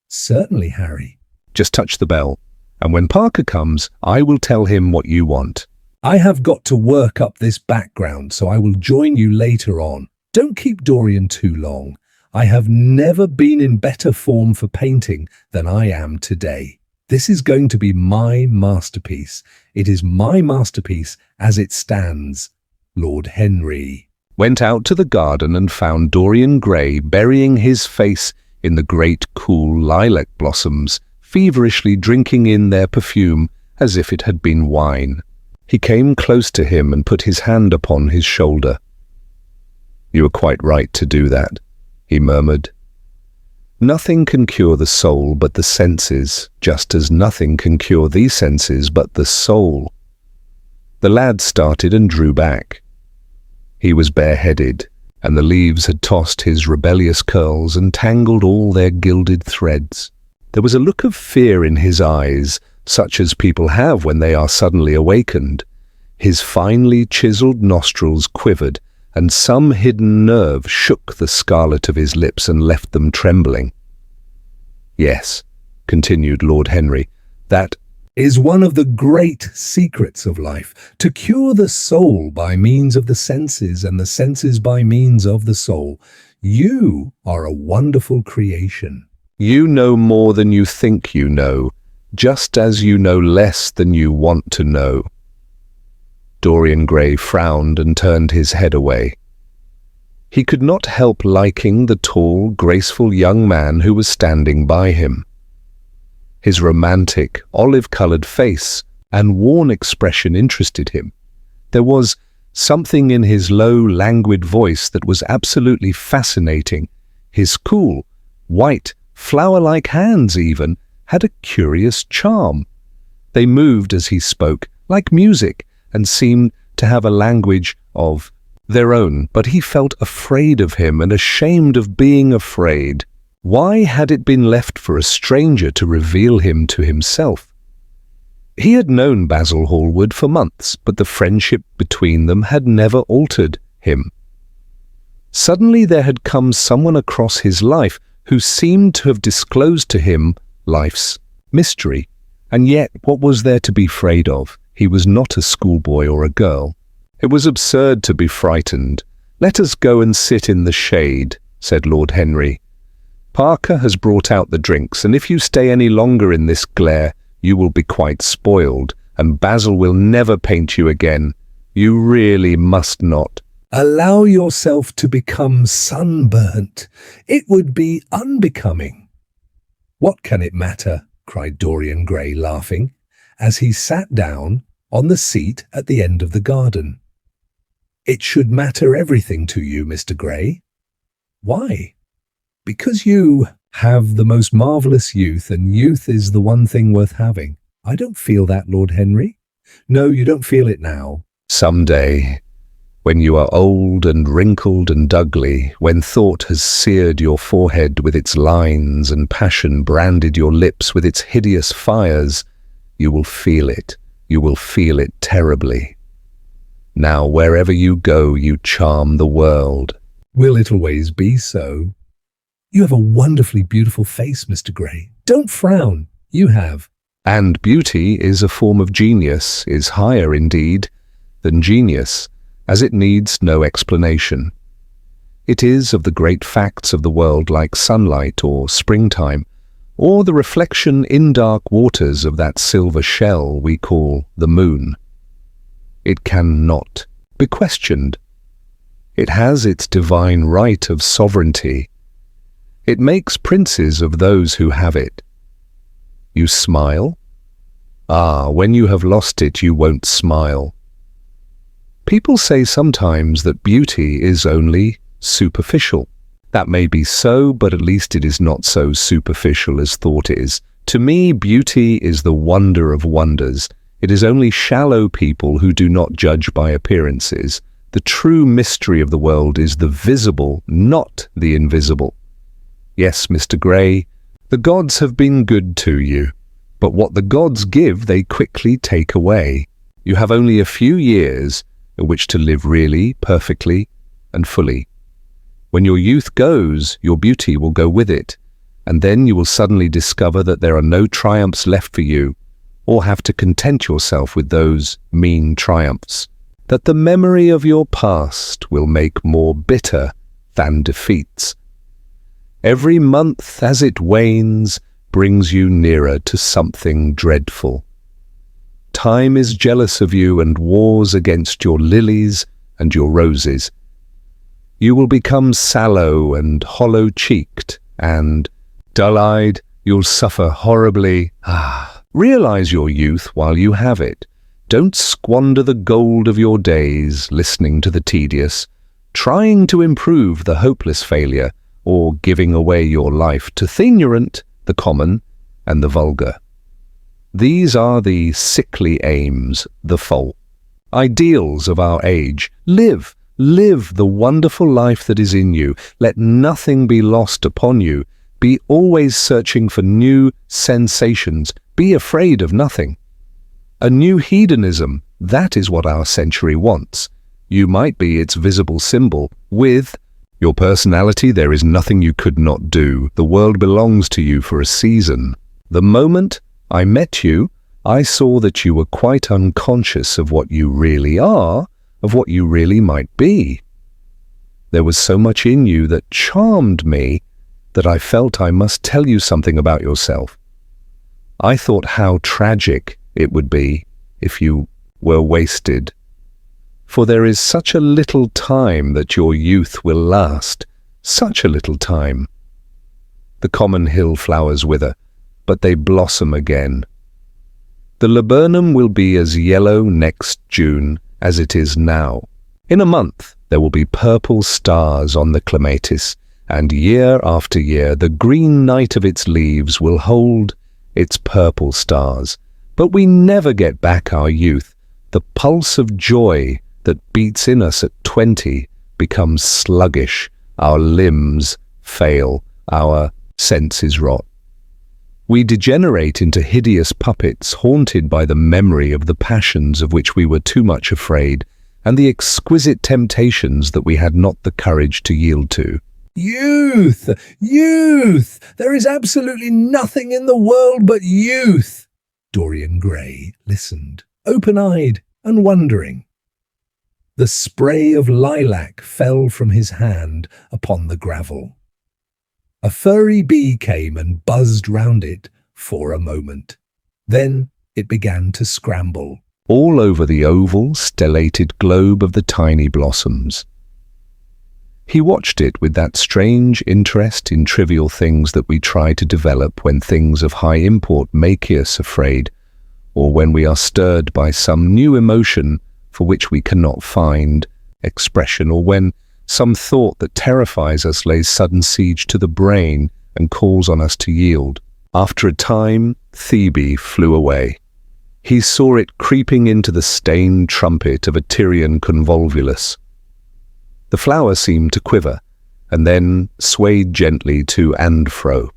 Certainly, Harry.
Just touch the bell, and when Parker comes, I will tell him what you want.
I have got to work up this background, so I will join you later on. Don't keep Dorian too long. I have never been in better form for painting than I am today. This is going to be my masterpiece. It is my masterpiece as it stands. Lord Henry
went out to the garden and found Dorian Gray burying his face in the great cool lilac blossoms, feverishly drinking in their perfume as if it had been wine. He came close to him and put his hand upon his shoulder. You were quite right to do that, he murmured. Nothing can cure the soul but the senses, just as nothing can cure these senses but the soul. The lad started and drew back. He was bareheaded, and the leaves had tossed his rebellious curls and tangled all their gilded threads. There was a look of fear in his eyes, such as people have when they are suddenly awakened. His finely chiseled nostrils quivered, and some hidden nerve shook the scarlet of his lips and left them trembling. Yes, continued Lord Henry, that
is one of the great secrets of life, to cure the soul by means of the senses and the senses by means of the soul. You are a wonderful creation.
You know more than you think you know, just as you know less than you want to know. Dorian Gray frowned and turned his head away. He could not help liking the tall, graceful young man who was standing by him. His romantic, olive-coloured face and worn expression interested him. There was something in his low, languid voice that was absolutely fascinating. His cool, white, flower-like hands even had a curious charm. They moved as he spoke, like music, and seemed to have a language of their own, but he felt afraid of him and ashamed of being afraid. Why had it been left for a stranger to reveal him to himself? He had known Basil Hallward for months, but the friendship between them had never altered him. Suddenly there had come someone across his life who seemed to have disclosed to him life's mystery. And yet, what was there to be afraid of? He was not a schoolboy or a girl. It was absurd to be frightened. Let us go and sit in the shade, said Lord Henry. Parker has brought out the drinks, and if you stay any longer in this glare, you will be quite spoiled, and Basil will never paint you again. You really must not.
Allow yourself to become sunburnt. It would be unbecoming. What can it matter? Cried Dorian Gray, laughing, as he sat down on the seat at the end of the garden. It should matter everything to you, Mr. Gray. Why? Because you have the most marvellous youth, and youth is the one thing worth having. I don't feel that, Lord Henry. No, you don't feel it now.
Some day, when you are old and wrinkled and ugly, when thought has seared your forehead with its lines and passion branded your lips with its hideous fires, you will feel it. You will feel it terribly. Now, wherever you go, you charm the world.
Will it always be so? You have a wonderfully beautiful face, Mr. Gray. Don't frown. You have.
And beauty is a form of genius, is higher indeed than genius, as it needs no explanation. It is of the great facts of the world, like sunlight or springtime, or the reflection in dark waters of that silver shell we call the moon. It cannot be questioned. It has its divine right of sovereignty, It makes princes of those who have it. You smile? Ah, when you have lost it, you won't smile. People say sometimes that beauty is only superficial. That may be so, but at least it is not so superficial as thought is. To me, beauty is the wonder of wonders. It is only shallow people who do not judge by appearances. The true mystery of the world is the visible, not the invisible. Yes, Mr. Gray, the gods have been good to you, but what the gods give they quickly take away. You have only a few years in which to live really, perfectly, and fully. When your youth goes, your beauty will go with it, and then you will suddenly discover that there are no triumphs left for you, or have to content yourself with those mean triumphs, that the memory of your past will make more bitter than defeats. Every month as it wanes brings you nearer to something dreadful. Time is jealous of you and wars against your lilies and your roses. You will become sallow and hollow-cheeked, and, dull-eyed, you'll suffer horribly. Realize your youth while you have it. Don't squander the gold of your days listening to the tedious, trying to improve the hopeless failure, or giving away your life to the ignorant, the common, and the vulgar. These are the sickly aims, the false ideals of our age. Live the wonderful life that is in you. Let nothing be lost upon you. Be always searching for new sensations. Be afraid of nothing. A new hedonism, that is what our century wants. You might be its visible symbol. With your personality, there is nothing you could not do. The world belongs to you for a season. The moment I met you, I saw that you were quite unconscious of what you really are, of what you really might be. There was so much in you that charmed me that I felt I must tell you something about yourself. I thought how tragic it would be if you were wasted. For there is such a little time that your youth will last, such a little time. The common hill flowers wither, but they blossom again. The laburnum will be as yellow next June as it is now. In a month there will be purple stars on the clematis, and year after year the green night of its leaves will hold its purple stars. But we never get back our youth. The pulse of joy that beats in us at 20 becomes sluggish. Our limbs fail. Our senses rot. We degenerate into hideous puppets haunted by the memory of the passions of which we were too much afraid, and the exquisite temptations that we had not the courage to yield to.
Youth! Youth! There is absolutely nothing in the world but youth! Dorian Gray listened, open-eyed and wondering. The spray of lilac fell from his hand upon the gravel. A furry bee came and buzzed round it for a moment. Then it began to scramble
all over the oval, stellated globe of the tiny blossoms. He watched it with that strange interest in trivial things that we try to develop when things of high import make us afraid, or when we are stirred by some new emotion for which we cannot find expression, or when some thought that terrifies us lays sudden siege to the brain and calls on us to yield. After a time, Thebe flew away. He saw it creeping into the stained trumpet of a Tyrian convolvulus. The flower seemed to quiver, and then swayed gently to and fro.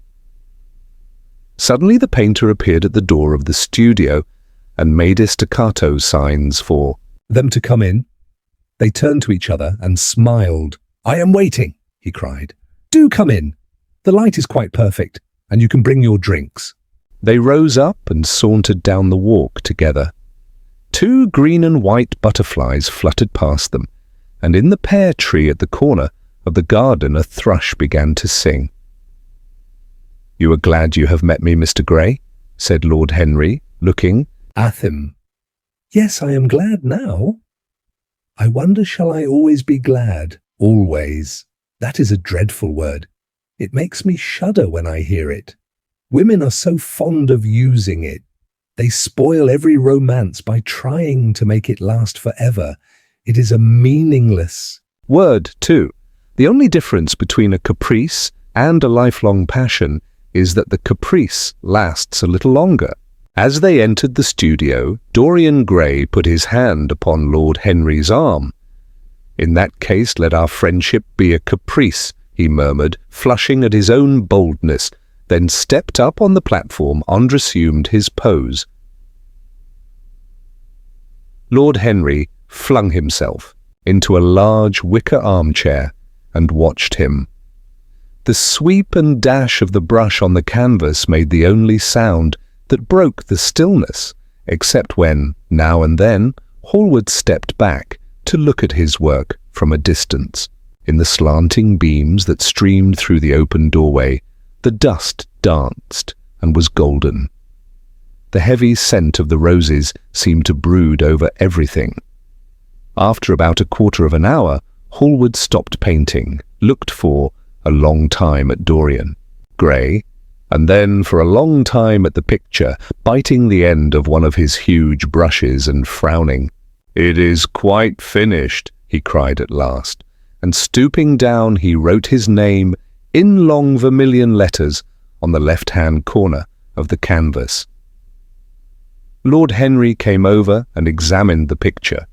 Suddenly the painter appeared at the door of the studio and made staccato signs for
them to come in. They turned to each other and smiled. "I am waiting," he cried. "Do come in. The light is quite perfect, and you can bring your drinks."
They rose up and sauntered down the walk together. 2 green and white butterflies fluttered past them, and in the pear tree at the corner of the garden a thrush began to sing. "You are glad you have met me, Mr. Gray?" said Lord Henry, looking
at him. "Yes, I am glad now. I wonder, shall I always be glad? Always. That is a dreadful word. It makes me shudder when I hear it. Women are so fond of using it. They spoil every romance by trying to make it last forever. It is a meaningless
word, too. The only difference between a caprice and a lifelong passion is that the caprice lasts a little longer. As they entered the studio, Dorian Gray put his hand upon Lord Henry's arm. "In that case, let our friendship be a caprice," he murmured, flushing at his own boldness, then stepped up on the platform and resumed his pose. Lord Henry flung himself into a large wicker armchair and watched him. The sweep and dash of the brush on the canvas made the only sound that broke the stillness, except when, now and then, Hallward stepped back to look at his work from a distance. In the slanting beams that streamed through the open doorway, the dust danced and was golden. The heavy scent of the roses seemed to brood over everything. After about a quarter of an hour, Hallward stopped painting, looked for a long time at Dorian Gray, and then for a long time at the picture, biting the end of one of his huge brushes and frowning. "It is quite finished," he cried at last, and stooping down he wrote his name in long vermilion letters on the left-hand corner of the canvas. Lord Henry came over and examined the picture.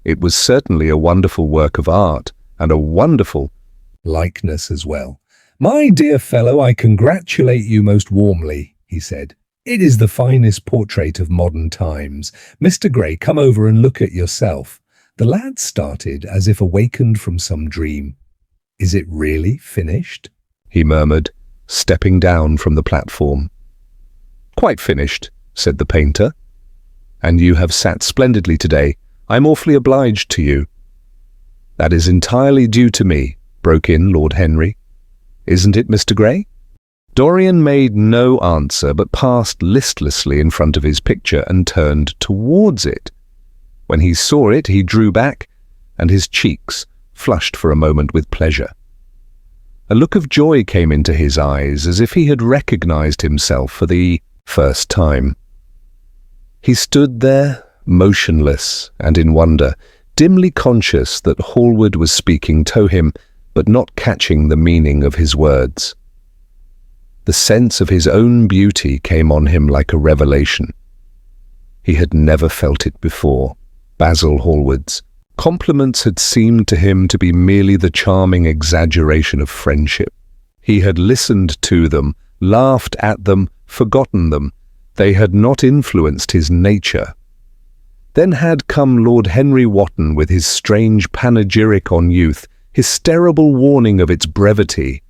It was certainly a wonderful work of art, and a wonderful
likeness as well. "My dear fellow, I congratulate you most warmly," he said. "It is the finest portrait of modern times. Mr. Gray, come over and look at yourself." The lad started as if awakened from some dream. "Is it really finished?"
he murmured, stepping down from the platform. "Quite finished," said the painter. "And you have sat splendidly today. I'm awfully obliged to you." "That is entirely due to me," broke in Lord Henry. "Isn't it, Mr. Gray?" Dorian made no answer, but passed listlessly in front of his picture and turned towards it. When he saw it, he drew back, and his cheeks flushed for a moment with pleasure. A look of joy came into his eyes, as if he had recognized himself for the first time. He stood there, motionless and in wonder, dimly conscious that Hallward was speaking to him, but not catching the meaning of his words. The sense of his own beauty came on him like a revelation. He had never felt it before. Basil Hallward's compliments had seemed to him to be merely the charming exaggeration of friendship. He had listened to them, laughed at them, forgotten them. They had not influenced his nature. Then had come Lord Henry Wotton with his strange panegyric on youth, his terrible warning of its brevity.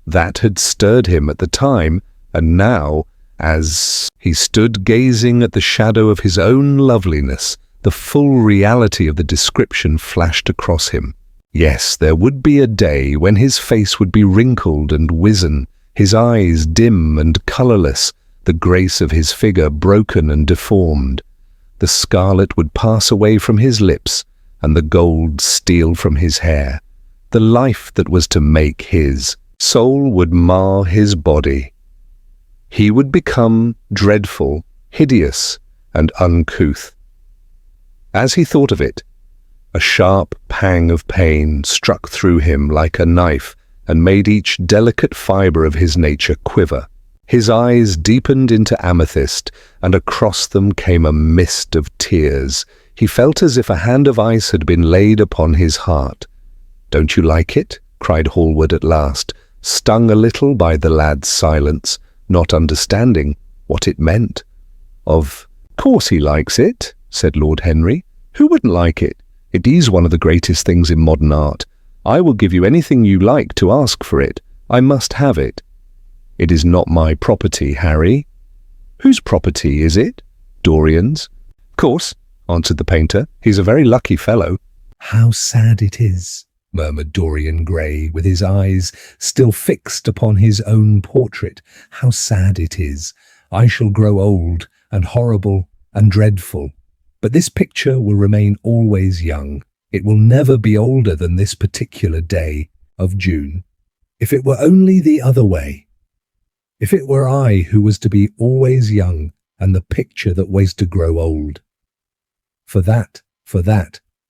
That had stirred him at the time, and now, as he stood gazing at the shadow of his own loveliness, the full reality of the description flashed across him. Yes, there would be a day when his face would be wrinkled and wizen, his eyes dim and colourless, the grace of his figure broken and deformed. The scarlet would pass away from his lips, and the gold steal from his hair. The life that was to make his soul would mar his body. He would become dreadful, hideous, and uncouth. As he thought of it, a sharp pang of pain struck through him like a knife and made each delicate fibre of his nature quiver. His eyes deepened into amethyst, and across them came a mist of tears. He felt as if a hand of ice had been laid upon his heart. "Don't you like it?" cried Hallward at last, stung a little by the lad's silence, not understanding what it meant. "Of course he likes it," said Lord Henry. "Who wouldn't like it? It is one of the greatest things in modern art. I will give you anything you like to ask for it. I must have it." "It is not my property, Harry." "Whose property is it?" "Dorian's." "Of course," answered the painter. "He's a very lucky fellow."
"How sad it is," murmured Dorian Gray, with his eyes still fixed upon his own portrait. "How sad it is. I shall grow old and horrible and dreadful. But this picture will remain always young. It will never be older than this particular day of June. If it were only the other way. If it were I who was to be always young and the picture that was to grow old. For that,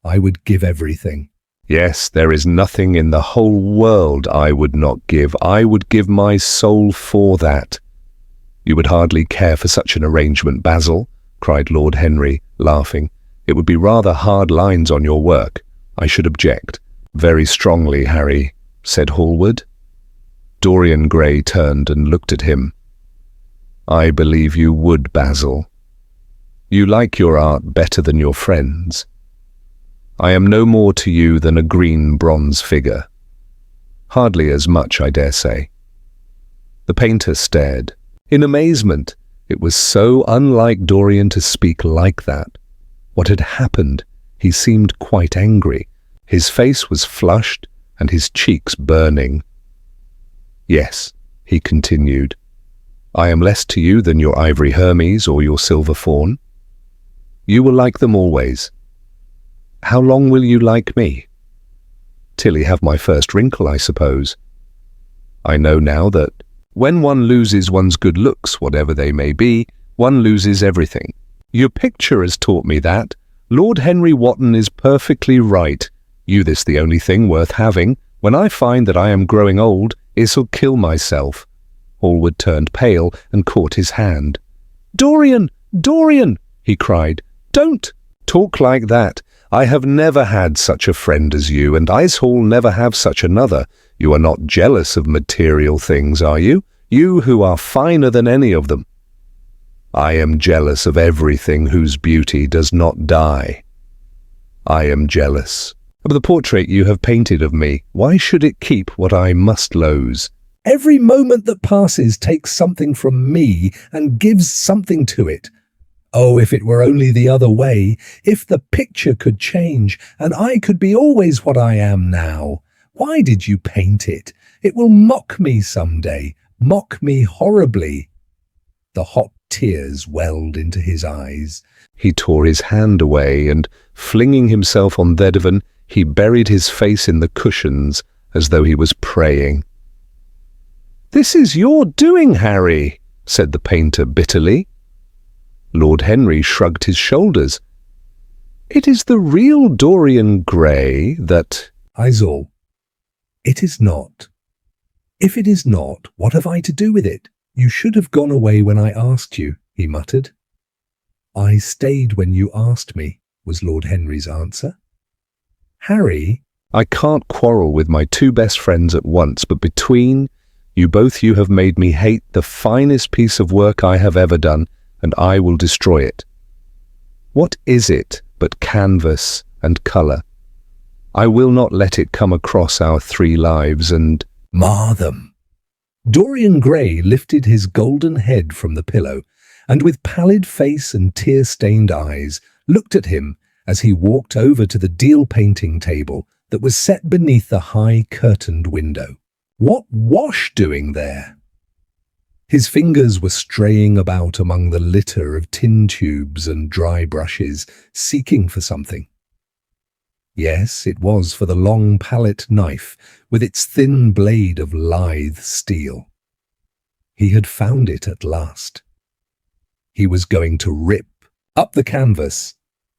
I would give everything.
Yes, there is nothing in the whole world I would not give. I would give my soul for that. You would hardly care for such an arrangement, Basil, cried Lord Henry, laughing. It would be rather hard lines on your work. I should object. Very strongly, Harry, said Hallward. Dorian Gray turned and looked at him. I believe you would, Basil. You like your art better than your friends. I am no more to you than a green bronze figure. Hardly as much, I dare say. The painter stared. In amazement, it was so unlike Dorian to speak like that. What had happened? He seemed quite angry. His face was flushed and his cheeks burning. Yes, he continued, I am less to you than your ivory Hermes or your silver fawn. You will like them always. How long will you like me? Till you have my first wrinkle, I suppose. I know now that when one loses one's good looks, whatever they may be, one loses everything. Your picture has taught me that. Lord Henry Wotton is perfectly right. You this the only thing worth having. When I find that I am growing old, I'll kill myself. Hallward turned pale and caught his hand. Dorian! Dorian! He cried. Don't talk like that. I have never had such a friend as you, and Icehall never have such another. You are not jealous of material things, are you? You who are finer than any of them. I am jealous of everything whose beauty does not die. I am jealous of the portrait you have painted of me. Why should it keep what I must lose?
Every moment that passes takes something from me and gives something to it. Oh, if it were only the other way, if the picture could change, and I could be always what I am now. Why did you paint it? It will mock me some day, mock me horribly. The hot tears welled into his eyes.
He tore his hand away, and, flinging himself on the divan, he buried his face in the cushions as though he was praying. This is your doing, Harry, said the painter bitterly. Lord Henry shrugged his shoulders. It is the real Dorian Gray that...
Icehall, it is not. If it is not, what have I to do with it? You should have gone away when I asked you, he muttered. I stayed when you asked me, was Lord Henry's answer. Harry...
I can't quarrel with my two best friends at once, but between you both you have made me hate the finest piece of work I have ever done, and I will destroy it. What is it but canvas and colour? I will not let it come across our three lives and
mar them. Dorian Gray lifted his golden head from the pillow, and with pallid face and tear-stained eyes, looked at him as he walked over to the deal painting table that was set beneath the high curtained window. What Wash doing there? His fingers were straying about among the litter of tin tubes and dry brushes, seeking for something. Yes, it was for the long palette knife with its thin blade of lithe steel. He had found it at last. He was going to rip up the canvas.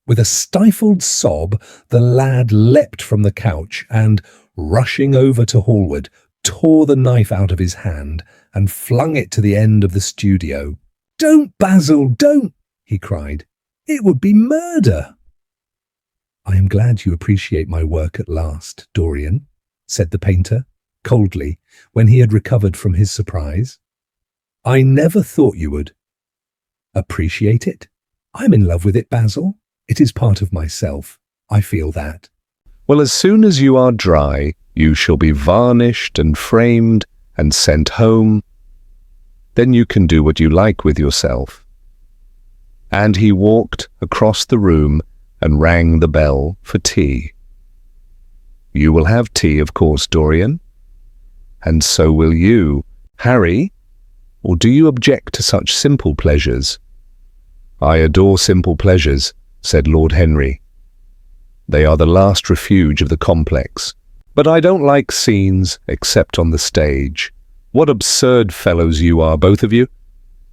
With a stifled sob, the lad leapt from the couch and, rushing over to Hallward, tore the knife out of his hand and flung it to the end of the studio. Don't, Basil, don't, he cried. It would be murder. I am glad you appreciate my work at last, Dorian, said the painter, coldly, when he had recovered from his surprise. I never thought you would. Appreciate it? I'm in love with it, Basil. It is part of myself. I feel that.
Well, as soon as you are dry, you shall be varnished and framed and sent home. Then you can do what you like with yourself. And he walked across the room and rang the bell for tea. You will have tea, of course, Dorian. And so will you, Harry. Or do you object to such simple pleasures? I adore simple pleasures, said Lord Henry. They are the last refuge of the complex. But I don't like scenes, except on the stage. What absurd fellows you are, both of you.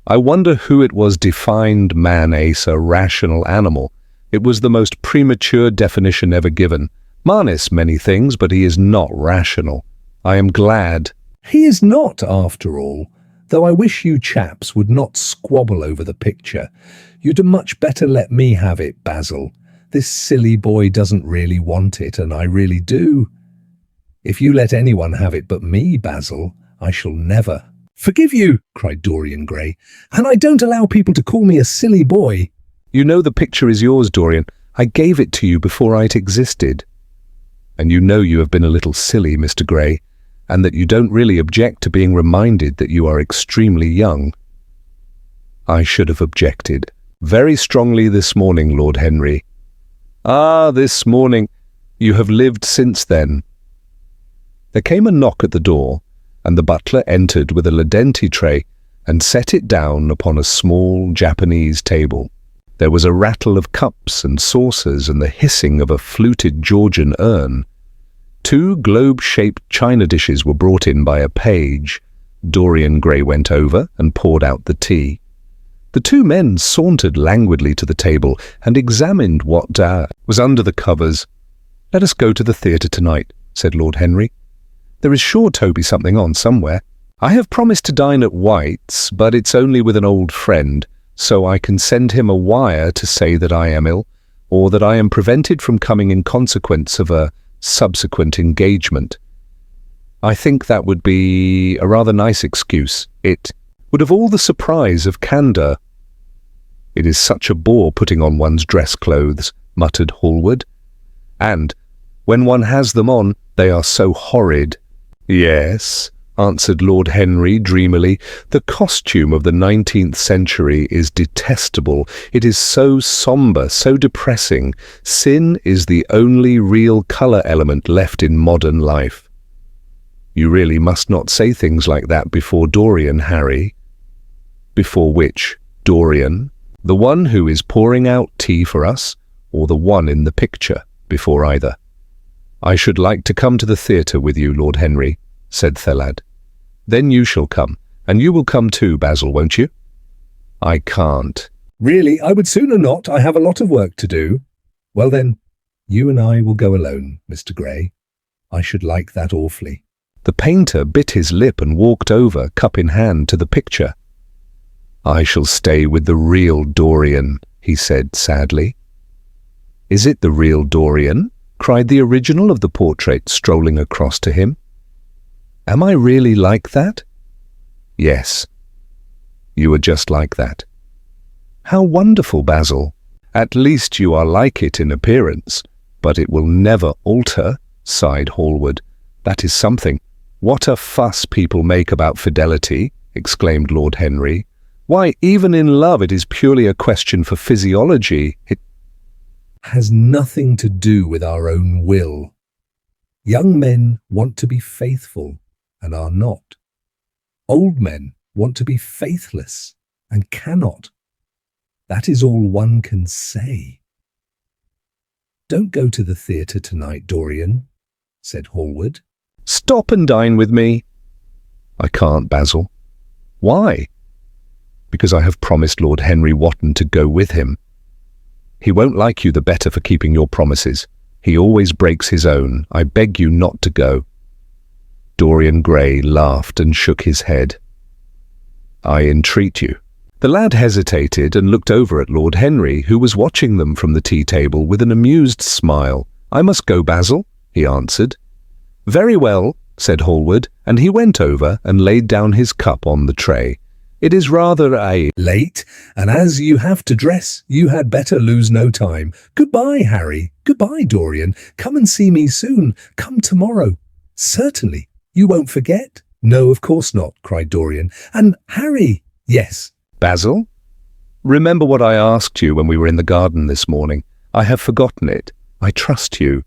I wonder who it was defined man ace a rational animal. It was the most premature definition ever given. Man is many things, but he is not rational. I am glad.
He is not, after all, though I wish you chaps would not squabble over the picture. You'd much better let me have it, Basil. This silly boy doesn't really want it, and I really do. If you let anyone have it but me, Basil, I shall never. Forgive you, cried Dorian Gray, and I don't allow people to call me a silly boy.
You know the picture is yours, Dorian. I gave it to you before it existed. And you know you have been a little silly, Mr. Gray, and that you don't really object to being reminded that you are extremely young. I should have objected. Very strongly this morning, Lord Henry. Ah, this morning. You have lived since then. There came a knock at the door, and the butler entered with a ladenti tray and set it down upon a small Japanese table. There was a rattle of cups and saucers and the hissing of a fluted Georgian urn. 2 globe-shaped china dishes were brought in by a page. Dorian Gray went over and poured out the tea. The 2 men sauntered languidly to the table and examined what was under the covers. "Let us go to the theatre tonight," said Lord Henry. "There is sure to be something on somewhere. I have promised to dine at White's, but it's only with an old friend, so I can send him a wire to say that I am ill, or that I am prevented from coming in consequence of a subsequent engagement. I think that would be a rather nice excuse. It would have all the surprise of candour." "It is such a bore putting on one's dress clothes," muttered Hallward. "And when one has them on, they are so horrid." "Yes," answered Lord Henry dreamily, "the costume of the 19th century is detestable. It is so sombre, so depressing. Sin is the only real colour element left in modern life." "You really must not say things like that before Dorian, Harry." "Before which? Dorian? The one who is pouring out tea for us, or the one in the picture? Before either." "I should like to come to the theatre with you, Lord Henry," said Thelad. "Then you shall come, and you will come too, Basil, won't you?" "I can't."
"Really, I would sooner not. I have a lot of work to do." "Well then, you and I will go alone, Mr. Gray. I should like that awfully."
The painter bit his lip and walked over, cup in hand, to the picture. "I shall stay with the real Dorian," he said sadly. "Is it the real Dorian?" cried the original of the portrait, strolling across to him. "Am I really like that?" "Yes, you are just like that." "How wonderful, Basil. At least you are like it in appearance, but it will never alter," sighed Hallward. "That is something." "What a fuss people make about fidelity," exclaimed Lord Henry. "Why, even in love it is purely a question for physiology. It
has nothing to do with our own will. Young men want to be faithful and are not. Old men want to be faithless and cannot. That is all one can say." "Don't go to the theatre tonight, Dorian," said Hallward.
"Stop and dine with me." "I can't, Basil." "Why?" "Because I have promised Lord Henry Wotton to go with him. He won't like you the better for keeping your promises. He always breaks his own. I beg you not to go." Dorian Gray laughed and shook his head. "I entreat you." The lad hesitated and looked over at Lord Henry, who was watching them from the tea-table with an amused smile. "I must go, Basil," he answered. "Very well," said Hallward, and he went over and laid down his cup on the tray. "It is rather
late, and as you have to dress, you had better lose no time. Goodbye, Harry. Goodbye, Dorian. Come and see me soon. Come tomorrow. Certainly. You won't forget?" "No, of course not," cried Dorian. "And Harry?" "Yes."
"Basil, remember what I asked you when we were in the garden this morning. I have forgotten it. I trust you."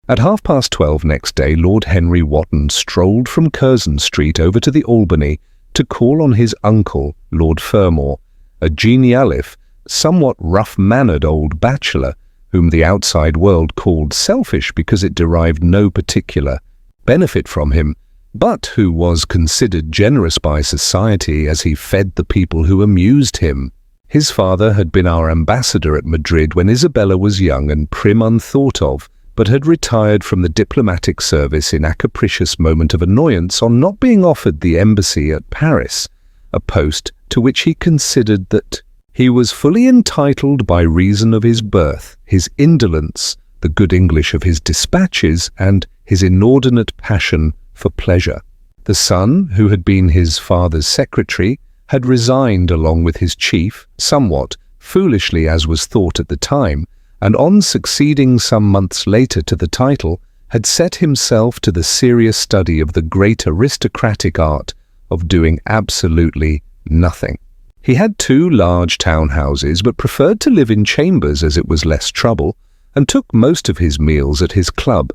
At 12:30 next day, Lord Henry Wotton strolled from Curzon Street over to the Albany to call on his uncle, Lord Fermor, a genialif, somewhat rough-mannered old bachelor, whom the outside world called selfish because it derived no particular benefit from him, but who was considered generous by society as he fed the people who amused him. His father had been our ambassador at Madrid when Isabella was young and prim unthought of, but had retired from the diplomatic service in a capricious moment of annoyance on not being offered the embassy at Paris, a post to which he considered that he was fully entitled by reason of his birth, his indolence, the good English of his dispatches, and his inordinate passion for pleasure. The son, who had been his father's secretary, had resigned along with his chief, somewhat foolishly as was thought at the time, and on succeeding some months later to the title, had set himself to the serious study of the great aristocratic art of doing absolutely nothing. He had 2 large townhouses, but preferred to live in chambers as it was less trouble, and took most of his meals at his club.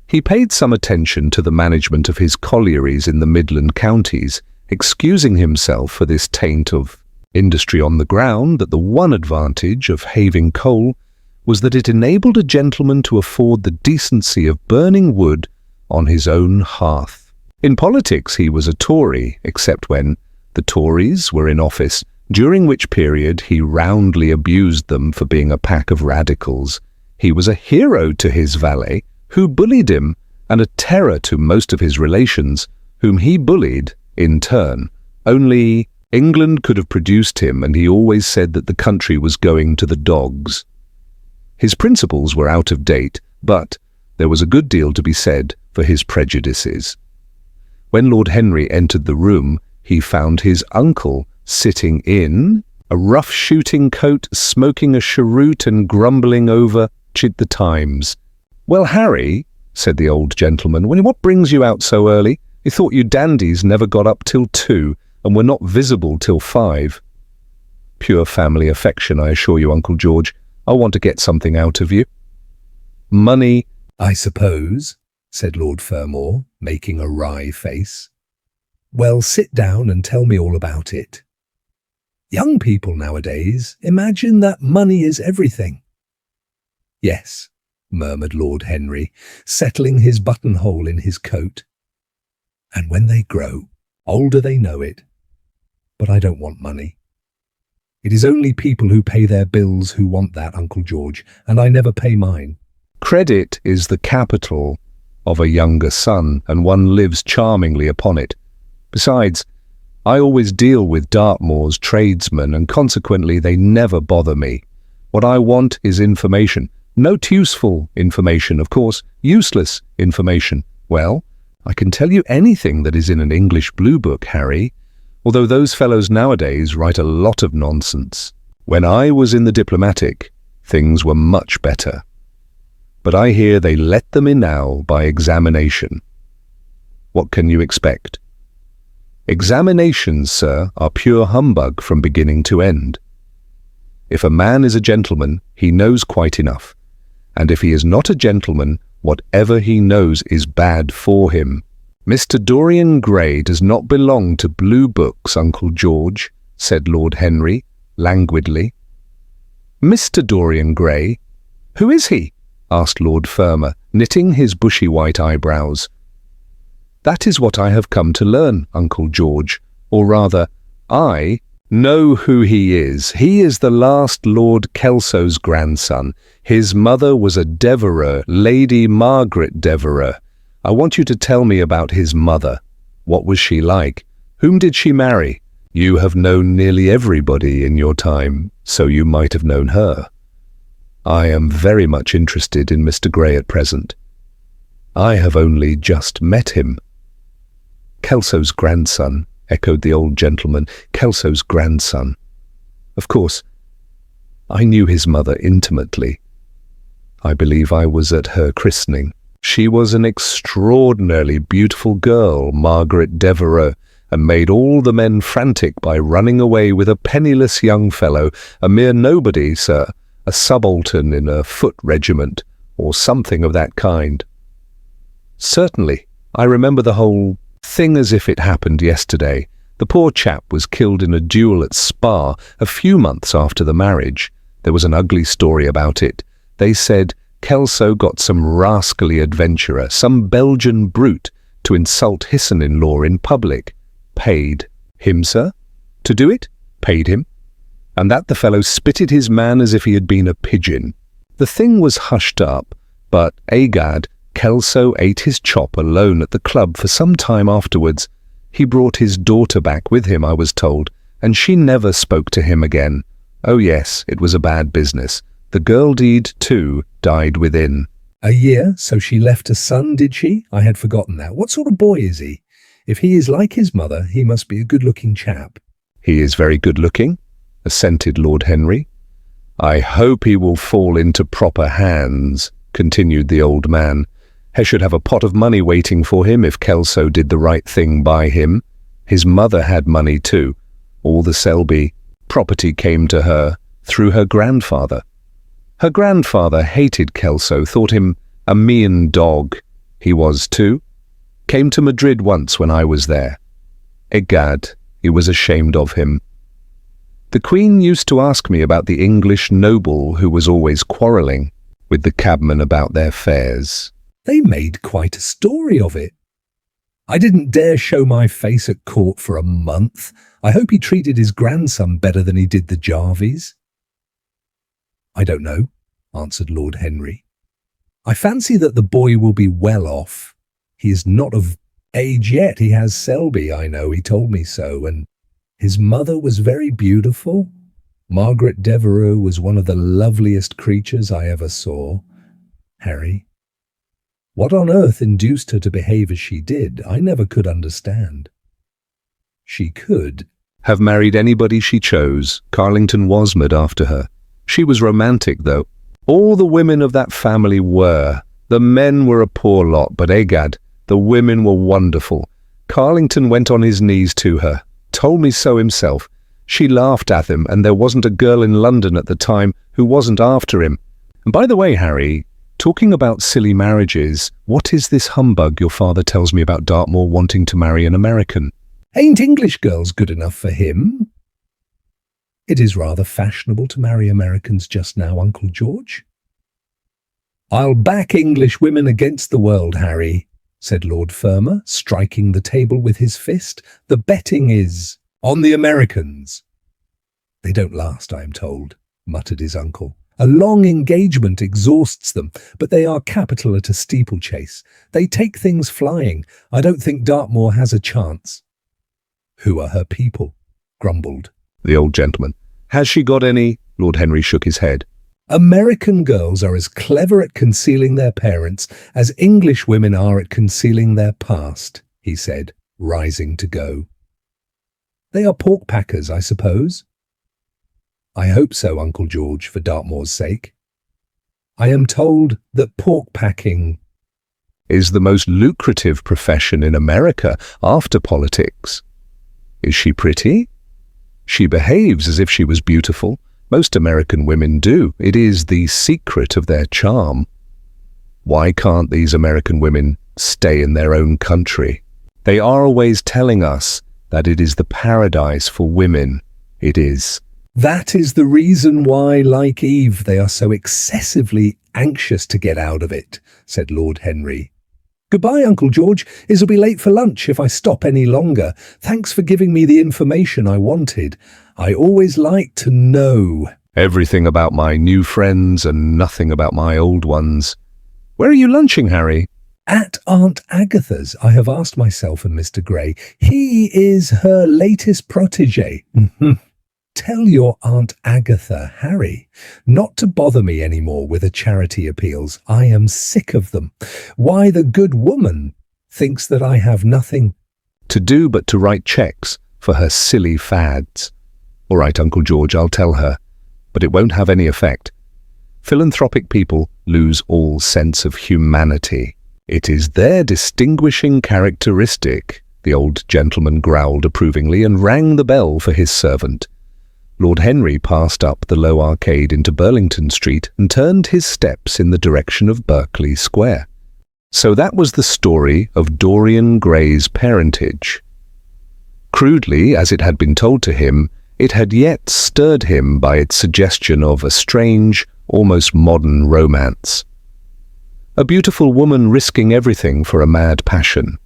He paid some attention to the management of his collieries in the Midland counties, excusing himself for this taint of industry on the ground that the one advantage of having coal was that it enabled a gentleman to afford the decency of burning wood on his own hearth. In politics he was a Tory, except when the Tories were in office, during which period he roundly abused them for being a pack of radicals. He was a hero to his valet, who bullied him, and a terror to most of his relations, whom he bullied in turn. Only England could have produced him, and he always said that the country was going to the dogs. His principles were out of date, but there was a good deal to be said for his prejudices. When Lord Henry entered the room, he found his uncle sitting in a rough shooting coat, smoking a cheroot and grumbling over the Times. "Well, Harry," said the old gentleman, "what brings you out so early? You thought you dandies never got up till 2 and were not visible till 5. "Pure family affection, I assure you, Uncle George. I want to get something out of you." "Money,
I suppose," said Lord Fermor, making a wry face. "Well, sit down and tell me all about it. Young people nowadays imagine that money is everything." "Yes," murmured Lord Henry, settling his buttonhole in his coat. "And when they grow older they know it. But I don't want money. It is only people who pay their bills who want that, Uncle George, and I never pay mine."
"Credit is the capital of a younger son, and one lives charmingly upon it. Besides, I always deal with Dartmoor's tradesmen, and consequently they never bother me. What I want is information. Not useful information, of course, useless information. Well, I can tell you anything that is in an English Blue Book, Harry, although those fellows nowadays write a lot of nonsense. When I was in the diplomatic, things were much better. But I hear they let them in now by examination. What can you expect? Examinations, sir, are pure humbug from beginning to end. If a man is a gentleman, he knows quite enough, and if he is not a gentleman, whatever he knows is bad for him. Mr. Dorian Gray does not belong to Blue Books, Uncle George," said Lord Henry, languidly. "Mr. Dorian Gray? Who is he?" asked Lord Fermor, knitting his bushy white eyebrows. "That is what I have come to learn, Uncle George, or rather, I know who he is. He is the last Lord Kelso's grandson. His mother was a Devereux, Lady Margaret Devereux. I want you to tell me about his mother. What was she like? Whom did she marry? You have known nearly everybody in your time, so you might have known her. I am very much interested in Mr. Gray at present. I have only just met him." "Kelso's grandson," echoed the old gentleman. "Kelso's grandson. Of course, I knew his mother intimately. I believe I was at her christening. She was an extraordinarily beautiful girl, Margaret Devereux, and made all the men frantic by running away with a penniless young fellow, a mere nobody, sir, a subaltern in a foot regiment, or something of that kind." "Certainly, I remember the whole thing as if it happened yesterday. The poor chap was killed in a duel at Spa a few months after the marriage. There was an ugly story about it. They said Kelso got some rascally adventurer, some Belgian brute, to insult his son-in-law in public. Paid him, sir? To do it? Paid him. And that the fellow spitted his man as if he had been a pigeon. The thing was hushed up, but egad, Kelso ate his chop alone at the club for some time afterwards. He brought his daughter back with him, I was told, and she never spoke to him again. Oh yes, it was a bad business. The girl deed, too, died within.
A year, so she left a son, did she? I had forgotten that. What sort of boy is he? If he is like his mother, he must be a good-looking chap.
He is very good-looking, assented Lord Henry. I hope he will fall into proper hands, continued the old man. He should have a pot of money waiting for him if Kelso did the right thing by him. His mother had money too. All the Selby property came to her through her grandfather. Her grandfather hated Kelso, thought him a mean dog. He was too. Came to Madrid once when I was there. Egad, he was ashamed of him. The Queen used to ask me about the English noble who was always quarrelling with the cabman about their fares.
They made quite a story of it. I didn't dare show my face at court for a month. I hope he treated his grandson better than he did the Jarvies. I don't know, answered Lord Henry. I fancy that the boy will be well off. He is not of age yet. He has Selby, I know, he told me so, and his mother was very beautiful. Margaret Devereux was one of the loveliest creatures I ever saw. Harry, what on earth induced her to behave as she did? I never could understand. She could
have married anybody she chose. Carlington was mad after her. She was romantic, though. All the women of that family were. The men were a poor lot, but egad, the women were wonderful. Carlington went on his knees to her, told me so himself. She laughed at him, and there wasn't a girl in London at the time who wasn't after him. And by the way, Harry, talking about silly marriages, what is this humbug your father tells me about Dartmoor wanting to marry an American?
Ain't English girls good enough for him? It is rather fashionable to marry Americans just now, Uncle George. I'll back English women against the world, Harry, said Lord Fermor, striking the table with his fist. The betting is on the Americans. They don't last, I am told, muttered his uncle. A long engagement exhausts them, but they are capital at a steeplechase. They take things flying. I don't think Dartmoor has a chance. Who are her people? Grumbled
the old gentleman. Has she got any? Lord Henry shook his head.
American girls are as clever at concealing their parents as English women are at concealing their past, he said, rising to go. They are pork packers, I suppose. I hope so, Uncle George, for Dartmoor's sake. I am told that pork packing
is the most lucrative profession in America after politics. Is she pretty? She behaves as if she was beautiful. Most American women do. It is the secret of their charm. Why can't these American women stay in their own country? They are always telling us that it is the paradise for women. It is.
That is the reason why, like Eve, they are so excessively anxious to get out of it, said Lord Henry. Goodbye, Uncle George. It'll be late for lunch if I stop any longer. Thanks for giving me the information I wanted. I always like to know
everything about my new friends and nothing about my old ones. Where are you lunching, Harry?
At Aunt Agatha's. I have asked myself and Mr. Gray. He is her latest protégé. Tell your Aunt Agatha, Harry, not to bother me any more with her charity appeals. I am sick of them. Why, the good woman thinks that I have nothing
to do but to write cheques for her silly fads. All right, Uncle George, I'll tell her, but it won't have any effect. Philanthropic people lose all sense of humanity. It is their distinguishing characteristic, the old gentleman growled approvingly and rang the bell for his servant. Lord Henry passed up the low arcade into Burlington Street and turned his steps in the direction of Berkeley Square. So that was the story of Dorian Gray's parentage. Crudely, as it had been told to him, it had yet stirred him by its suggestion of a strange, almost modern romance. A beautiful woman risking everything for a mad passion.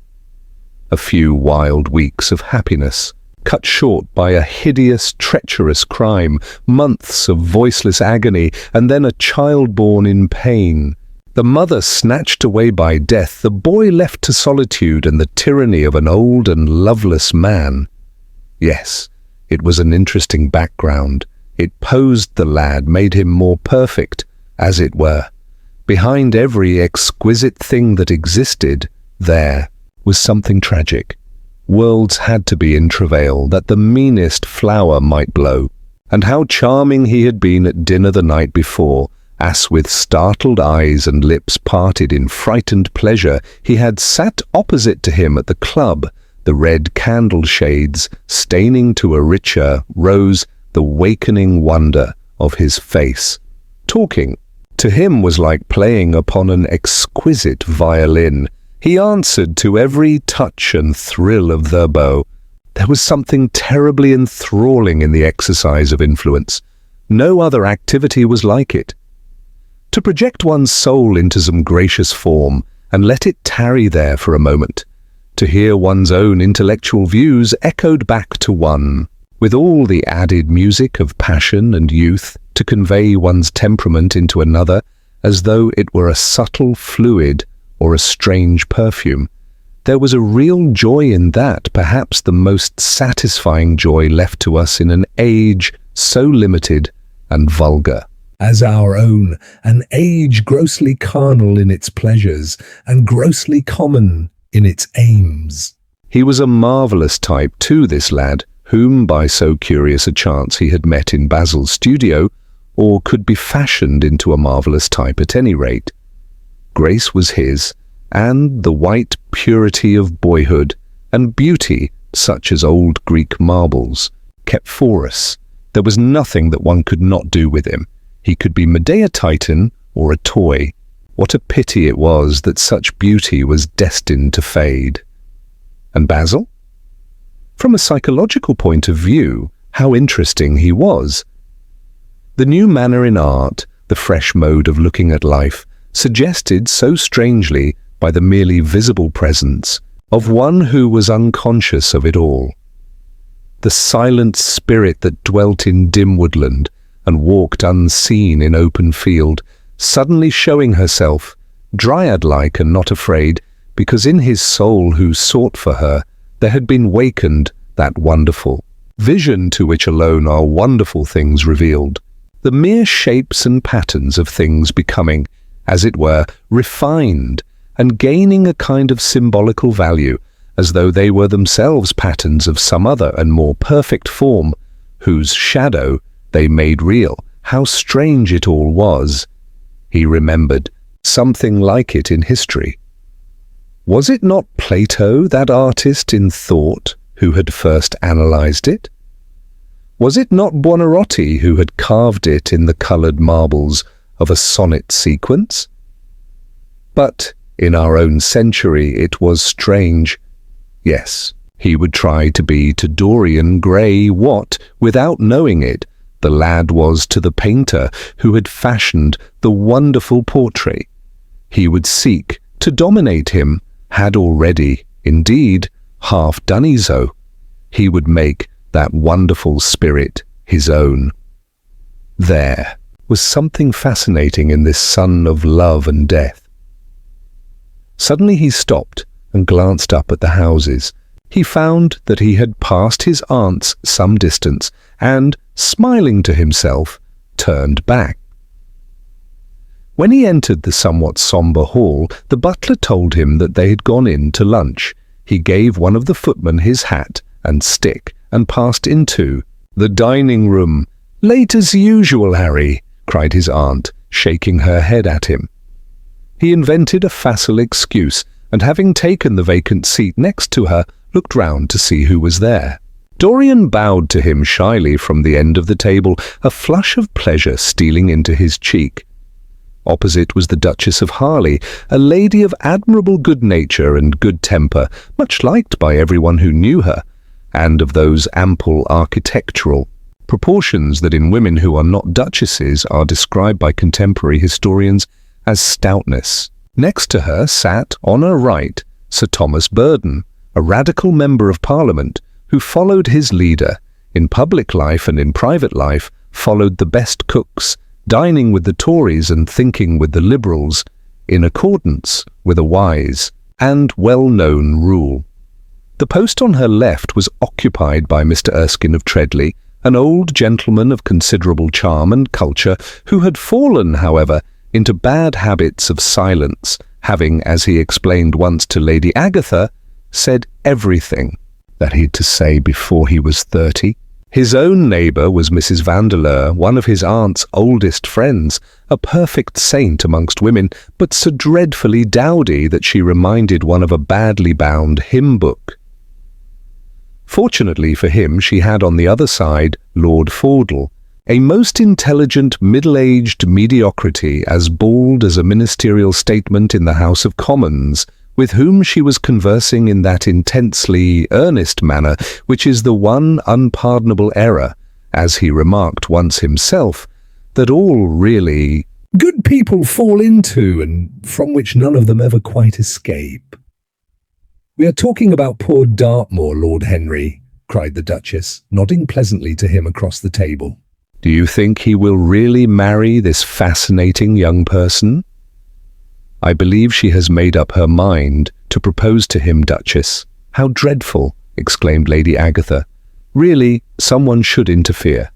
A few wild weeks of happiness, cut short by a hideous, treacherous crime, months of voiceless agony, and then a child born in pain. The mother snatched away by death, the boy left to solitude and the tyranny of an old and loveless man. Yes, it was an interesting background. It posed the lad, made him more perfect, as it were. Behind every exquisite thing that existed, there was something tragic. Worlds had to be in travail that the meanest flower might blow. And how charming he had been at dinner the night before, as with startled eyes and lips parted in frightened pleasure, he had sat opposite to him at the club, the red candle shades staining to a richer rose the wakening wonder of his face. Talking to him was like playing upon an exquisite violin. He answered to every touch and thrill of the bow. There was something terribly enthralling in the exercise of influence. No other activity was like it. To project one's soul into some gracious form and let it tarry there for a moment, to hear one's own intellectual views echoed back to one, with all the added music of passion and youth, to convey one's temperament into another as though it were a subtle fluid or a strange perfume. There was a real joy in that, perhaps the most satisfying joy left to us in an age so limited and vulgar
as our own, an age grossly carnal in its pleasures and grossly common in its aims.
He was a marvellous type too, this lad, whom by so curious a chance he had met in Basil's studio, or could be fashioned into a marvellous type at any rate. Grace was his, and the white purity of boyhood, and beauty such as old Greek marbles, kept for us. There was nothing that one could not do with him. He could be Medea Titan or a toy. What a pity it was that such beauty was destined to fade. And Basil? From a psychological point of view, how interesting he was. The new manner in art, the fresh mode of looking at life, suggested so strangely by the merely visible presence of one who was unconscious of it all. The silent spirit that dwelt in dim woodland and walked unseen in open field, suddenly showing herself, dryad-like and not afraid, because in his soul who sought for her there had been wakened that wonderful vision to which alone are wonderful things revealed, the mere shapes and patterns of things becoming, as it were, refined and gaining a kind of symbolical value, as though they were themselves patterns of some other and more perfect form, whose shadow they made real. How strange it all was! He remembered something like it in history. Was it not Plato, that artist in thought, who had first analyzed it? Was it not Buonarroti who had carved it in the coloured marbles of a sonnet sequence? But in our own century it was strange. Yes, he would try to be to Dorian Gray what, without knowing it, the lad was to the painter who had fashioned the wonderful portrait. He would seek to dominate him, had already, indeed, half done so. He would make that wonderful spirit his own. There was something fascinating in this son of love and death. Suddenly he stopped and glanced up at the houses. He found that he had passed his aunt's some distance and, smiling to himself, turned back. When he entered the somewhat sombre hall, the butler told him that they had gone in to lunch. He gave one of the footmen his hat and stick and passed into the dining room. "Late as usual, Harry," cried his aunt, shaking her head at him. He invented a facile excuse, and having taken the vacant seat next to her, looked round to see who was there. Dorian bowed to him shyly from the end of the table, a flush of pleasure stealing into his cheek. Opposite was the Duchess of Harley, a lady of admirable good nature and good temper, much liked by everyone who knew her, and of those ample architectural proportions that in women who are not duchesses are described by contemporary historians as stoutness. Next to her sat, on her right, Sir Thomas Burdon, a radical member of Parliament who followed his leader, in public life and in private life, followed the best cooks, dining with the Tories and thinking with the Liberals, in accordance with a wise and well-known rule. The post on her left was occupied by Mr. Erskine of Treadley, an old gentleman of considerable charm and culture who had fallen, however, into bad habits of silence, having, as he explained once to Lady Agatha, said everything that he'd to say before he was 30. His own neighbour was Mrs. Vandeleur, one of his aunt's oldest friends, a perfect saint amongst women, but so dreadfully dowdy that she reminded one of a badly bound hymn book. Fortunately for him, she had on the other side Lord Fordle, a most intelligent, middle-aged mediocrity, as bald as a ministerial statement in the House of Commons, with whom she was conversing in that intensely earnest manner which is the one unpardonable error, as he remarked once himself, that all really
good people fall into, and from which none of them ever quite escape. "We are talking about poor Dartmoor, Lord Henry," cried the Duchess, nodding pleasantly to him across the table.
"Do you think he will really marry this fascinating young person?" "I believe she has made up her mind to propose to him, Duchess." "How dreadful!" exclaimed Lady Agatha. "Really, someone should interfere.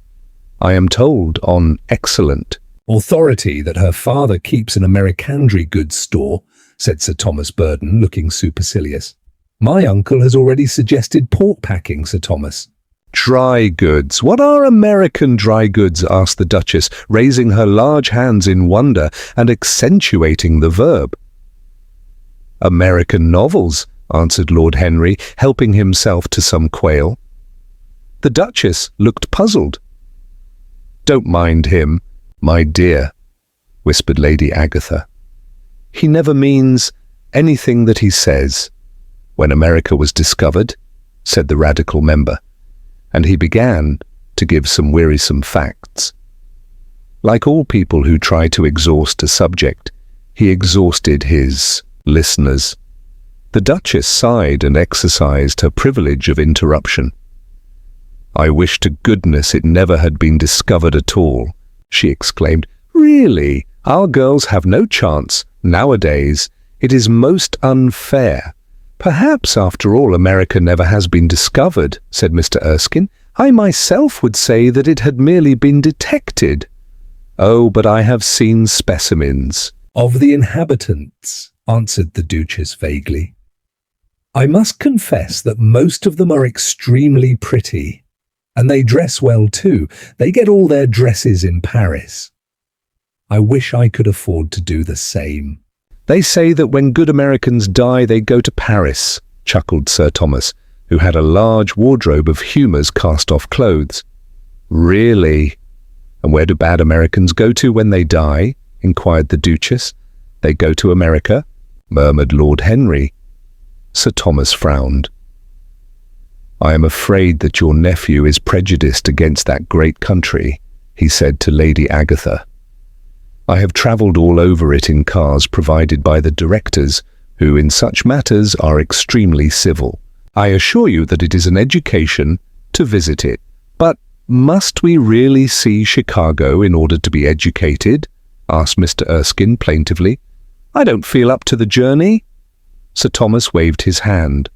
I am told on excellent
authority that her father keeps an Americandry goods store," said Sir Thomas Burdon, looking supercilious. "My uncle has already suggested pork packing, Sir Thomas."
"Dry goods? What are American dry goods?" asked the Duchess, raising her large hands in wonder and accentuating the verb. "American novels," answered Lord Henry, helping himself to some quail. The Duchess looked puzzled. "Don't mind him, my dear," whispered Lady Agatha. "He never means anything that he says. When America was discovered," said the radical member, and he began to give some wearisome facts. Like all people who try to exhaust a subject, he exhausted his listeners. The Duchess sighed and exercised her privilege of interruption. "I wish to goodness it never had been discovered at all," she exclaimed. "Really, our girls have no chance nowadays. It is most unfair." "Perhaps, after all, America never has been discovered," said Mr. Erskine. "I myself would say that it had merely been detected." "Oh, but I have seen specimens."
"Of the inhabitants," answered the Duchess vaguely. "I must confess that most of them are extremely pretty, and they dress well too. They get all their dresses in Paris. I wish I could afford to do the same."
"They say that when good Americans die, they go to Paris," chuckled Sir Thomas, who had a large wardrobe of Humour's cast-off clothes. "Really? And where do bad Americans go to when they die?" inquired the Duchess. "They go to America," murmured Lord Henry. Sir Thomas frowned. "I am afraid that your nephew is prejudiced against that great country," he said to Lady Agatha. "I have travelled all over it in cars provided by the directors, who in such matters are extremely civil. I assure you that it is an education to visit it. But must we really see Chicago in order to be educated?" asked Mr. Erskine plaintively. "I don't feel up to the journey." Sir Thomas waved his hand.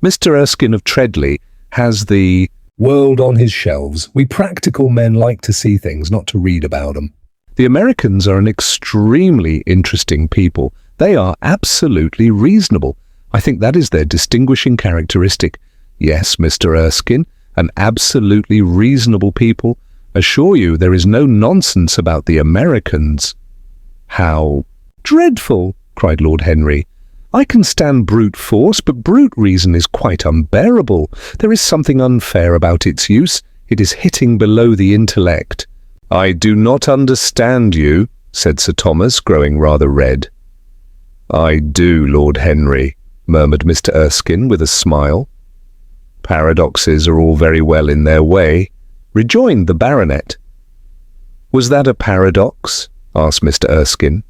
"Mr. Erskine of Treadley has the
world on his shelves. We practical men like to see things, not to read about them."
The Americans are an extremely interesting people. They are absolutely reasonable. I think that is their distinguishing characteristic. Yes, Mr. Erskine, an absolutely reasonable people. Assure you there is no nonsense about the Americans." "How dreadful!" cried Lord Henry. "I can stand brute force, but brute reason is quite unbearable. There is something unfair about its use. It is hitting below the intellect." "I do not understand you," said Sir Thomas, growing rather red. "I do, Lord Henry," murmured Mr. Erskine with a smile. "Paradoxes are all very well in their way, rejoined the baronet. Was that a paradox? Asked Mr. Erskine.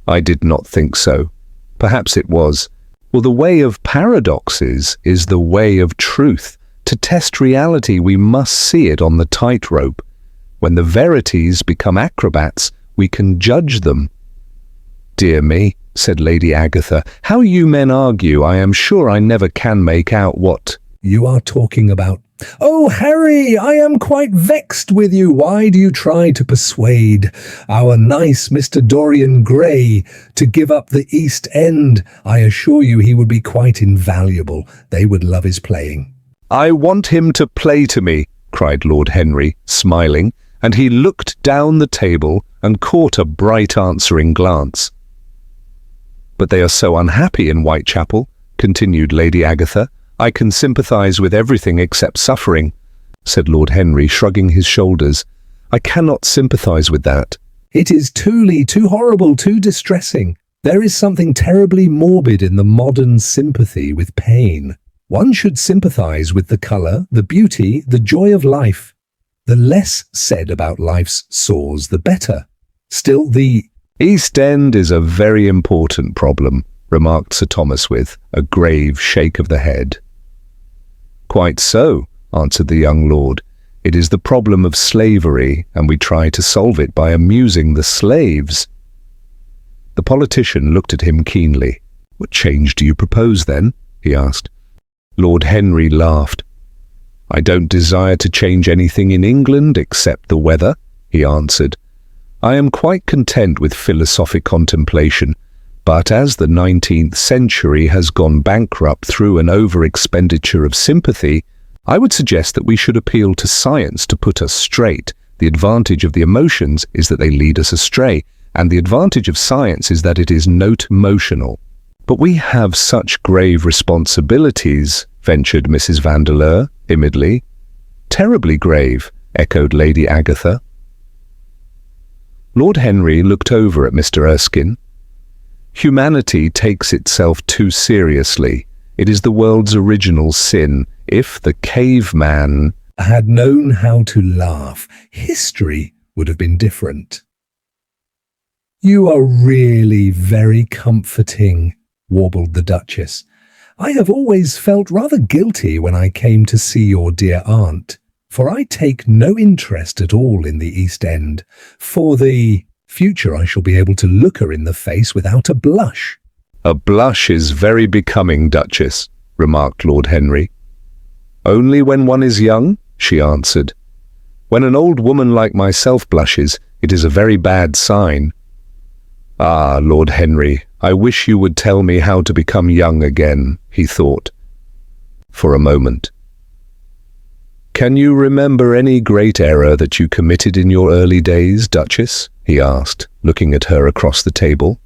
I did not think so. Perhaps it was. Well, the way of paradoxes is the way of truth. To test reality, we must see it on the tightrope. When the verities become acrobats, we can judge them. Dear me, said Lady Agatha, how you men argue. I am sure I never can make out what
you are talking about. Oh, Harry, I am quite vexed with you. Why do you try to persuade our nice Mr. Dorian Gray to give up the East End? I assure you he would be quite invaluable. They would love his playing.
I want him to play to me, cried Lord Henry, smiling, and he looked down the table and caught a bright answering glance. But they are so unhappy in Whitechapel, continued Lady Agatha. I can sympathize with everything except suffering, said Lord Henry, shrugging his shoulders. I cannot sympathize with that.
It is too horrible, too distressing. There is something terribly morbid in the modern sympathy with pain. One should sympathize with the color, the beauty, the joy of life. The less said about life's sores, the better. Still, the
East End is a very important problem, remarked Sir Thomas with a grave shake of the head. Quite so, answered the young lord. It is the problem of slavery, and we try to solve it by amusing the slaves. The politician looked at him keenly. What change do you propose, then? He asked. Lord Henry laughed. I don't desire to change anything in England except the weather, he answered. I am quite content with philosophic contemplation, but as the 19th century has gone bankrupt through an over-expenditure of sympathy, I would suggest that we should appeal to science to put us straight. The advantage of the emotions is that they lead us astray, and the advantage of science is that it is note-motional. But we have such grave responsibilities, ventured Mrs. Vandeleur, timidly. Terribly grave, echoed Lady Agatha. Lord Henry looked over at Mr. Erskine. Humanity takes itself too seriously. It is the world's original sin. If the caveman
had known how to laugh, history would have been different. You are really very comforting, warbled the Duchess. I have always felt rather guilty when I came to see your dear aunt, for I take no interest at all in the East End. For the future I shall be able to look her in the face without a blush.
A blush is very becoming, Duchess, remarked Lord Henry. Only when one is young, she answered. When an old woman like myself blushes, it is a very bad sign. Ah, Lord Henry, I wish you would tell me how to become young again, he thought. For a moment. Can you remember any great error that you committed in your early days, Duchess? He asked, looking at her across the table.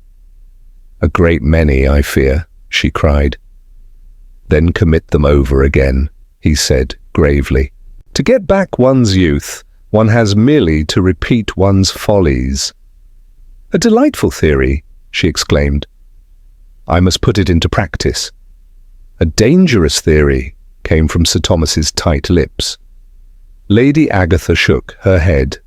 A great many, I fear, she cried. Then commit them over again, he said gravely. To get back one's youth, one has merely to repeat one's follies. A delightful theory, she exclaimed. I must put it into practice. A dangerous theory, came from Sir Thomas's tight lips. Lady Agatha shook her head,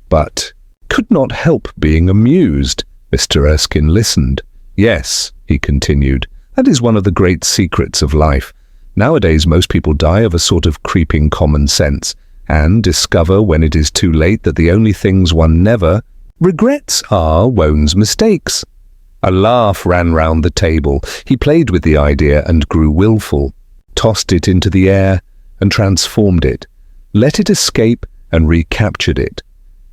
but could not help being amused. Mr. Erskine listened. Yes, he continued, that is one of the great secrets of life. Nowadays most people die of a sort of creeping common sense, and discover when it is too late that the only things one never regrets are one's mistakes. A laugh ran round the table. He played with the idea and grew wilful, tossed it into the air and transformed it, let it escape and recaptured it,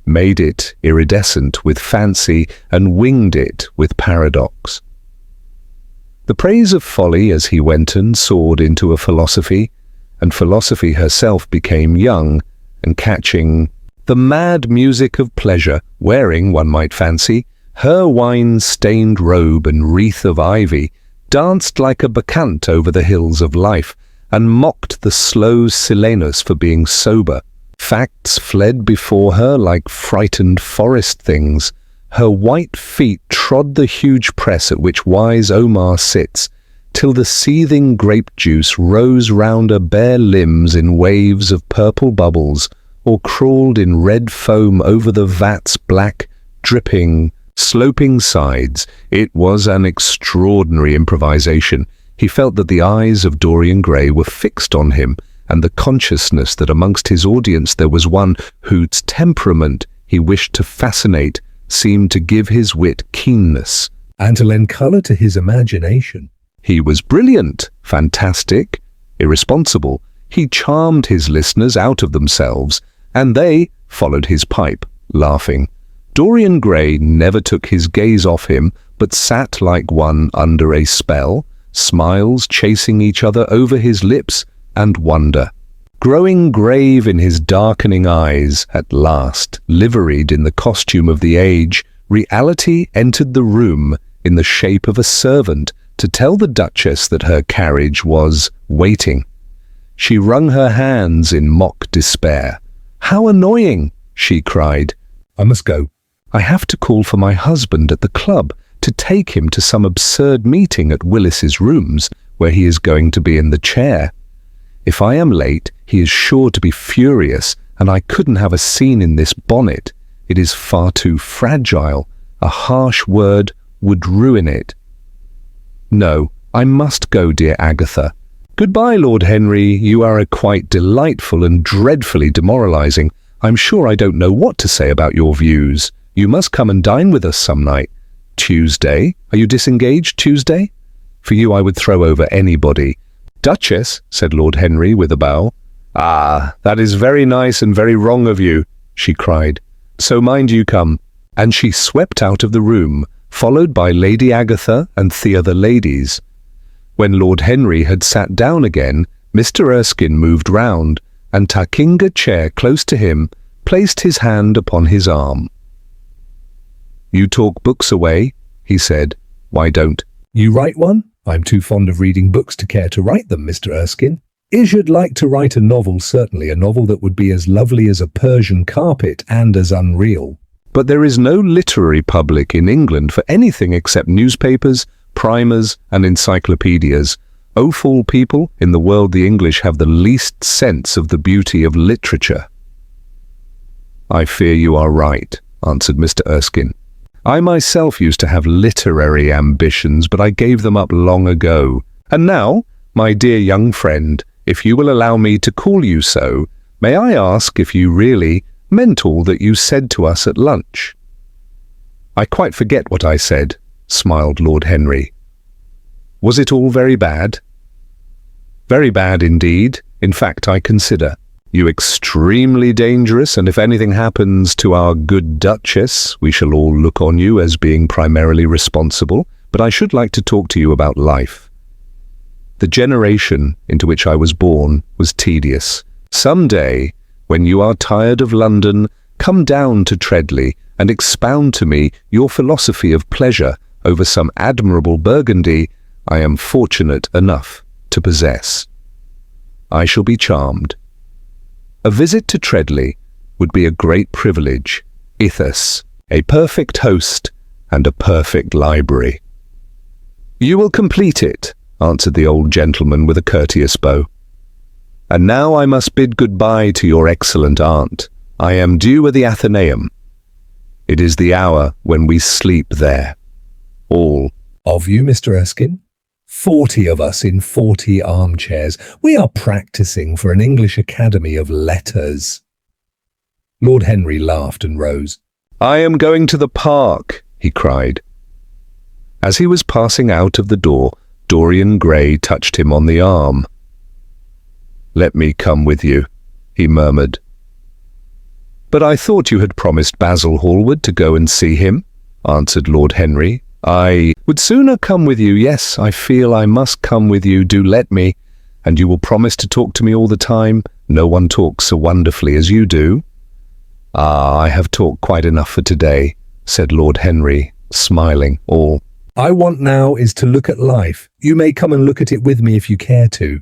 made it iridescent with fancy and winged it with paradox. The praise of folly as he went and soared into a philosophy, and philosophy herself became young and catching the mad music of pleasure, wearing, one might fancy, her wine-stained robe and wreath of ivy, danced like a bacchant over the hills of life, and mocked the slow Silenus for being sober. Facts fled before her like frightened forest things. Her white feet trod the huge press at which wise Omar sits, till the seething grape juice rose round her bare limbs in waves of purple bubbles, or crawled in red foam over the vat's black, dripping, sloping sides. It was an extraordinary improvisation. He felt that the eyes of Dorian Gray were fixed on him, and the consciousness that amongst his audience there was one whose temperament he wished to fascinate seemed to give his wit keenness,
and to lend colour to his imagination.
He was brilliant, fantastic, irresponsible. He charmed his listeners out of themselves, and they followed his pipe, laughing. Dorian Gray never took his gaze off him, but sat like one under a spell, smiles chasing each other over his lips, and wonder. Growing grave in his darkening eyes, at last, liveried in the costume of the age, reality entered the room in the shape of a servant to tell the Duchess that her carriage was waiting. She wrung her hands in mock despair. "How annoying!" she cried.
"I must go.
"I have to call for my husband at the club to take him to some absurd meeting at Willis's rooms, where he is going to be in the chair. If I am late, he is sure to be furious, and I couldn't have a scene in this bonnet. It is far too fragile. A harsh word would ruin it. No, I must go, dear Agatha. Goodbye, Lord Henry. You are quite delightful and dreadfully demoralizing. I'm sure I don't know what to say about your views. You must come and dine with us some night. Tuesday? Are you disengaged Tuesday? For you I would throw over anybody." "Duchess," said Lord Henry with a bow. "Ah, that is very nice and very wrong of you," she cried. "So mind you come." And she swept out of the room, followed by Lady Agatha and the other ladies. When Lord Henry had sat down again, Mr. Erskine moved round, and taking a chair close to him, placed his hand upon his arm. "You talk books away," he said. "Why don't
You write one? I'm too fond of reading books to care to write them, Mr. Erskine. I should like to write a novel, certainly a novel that would be as lovely as a Persian carpet and as unreal."
But there is no literary public in England for anything except newspapers, primers, and encyclopedias. O fool people, in the world the English have the least sense of the beauty of literature. "I fear you are right," answered Mr. Erskine. "I myself used to have literary ambitions, but I gave them up long ago. And now, my dear young friend, if you will allow me to call you so, may I ask if you really meant all that you said to us at lunch?" "I quite forget what I said," smiled Lord Henry. "Was it all very bad?" "Very bad indeed. In fact, I consider you extremely dangerous, and if anything happens to our good Duchess, we shall all look on you as being primarily responsible. But I should like to talk to you about life. The generation into which I was born was tedious. Some day, when you are tired of London, come down to Treadley and expound to me your philosophy of pleasure over some admirable Burgundy I am fortunate enough to possess. I shall be charmed. A visit to Treadley would be a great privilege, ethos, a perfect host, and a perfect library." "You will complete it," answered the old gentleman with a courteous bow. "And now I must bid goodbye to your excellent aunt. I am due at the Athenaeum. It is the hour when we sleep there. All."
"Of you, Mr. Erskine? 40 of us in 40 armchairs. We are practicing for an English Academy of Letters." Lord Henry laughed and rose.
"I am going to the park," he cried. As he was passing out of the door, Dorian Gray touched him on the arm. "Let me come with you," he murmured. "But I thought you had promised Basil Hallward to go and see him," answered Lord Henry. "I would sooner come with you. Yes, I feel I must come with you. Do let me. And you will promise to talk to me all the time? No one talks so wonderfully as you do." "Ah, I have talked quite enough for today," said Lord Henry, smiling. "All
I want now is to look at life. You may come and look at it with me if you care to."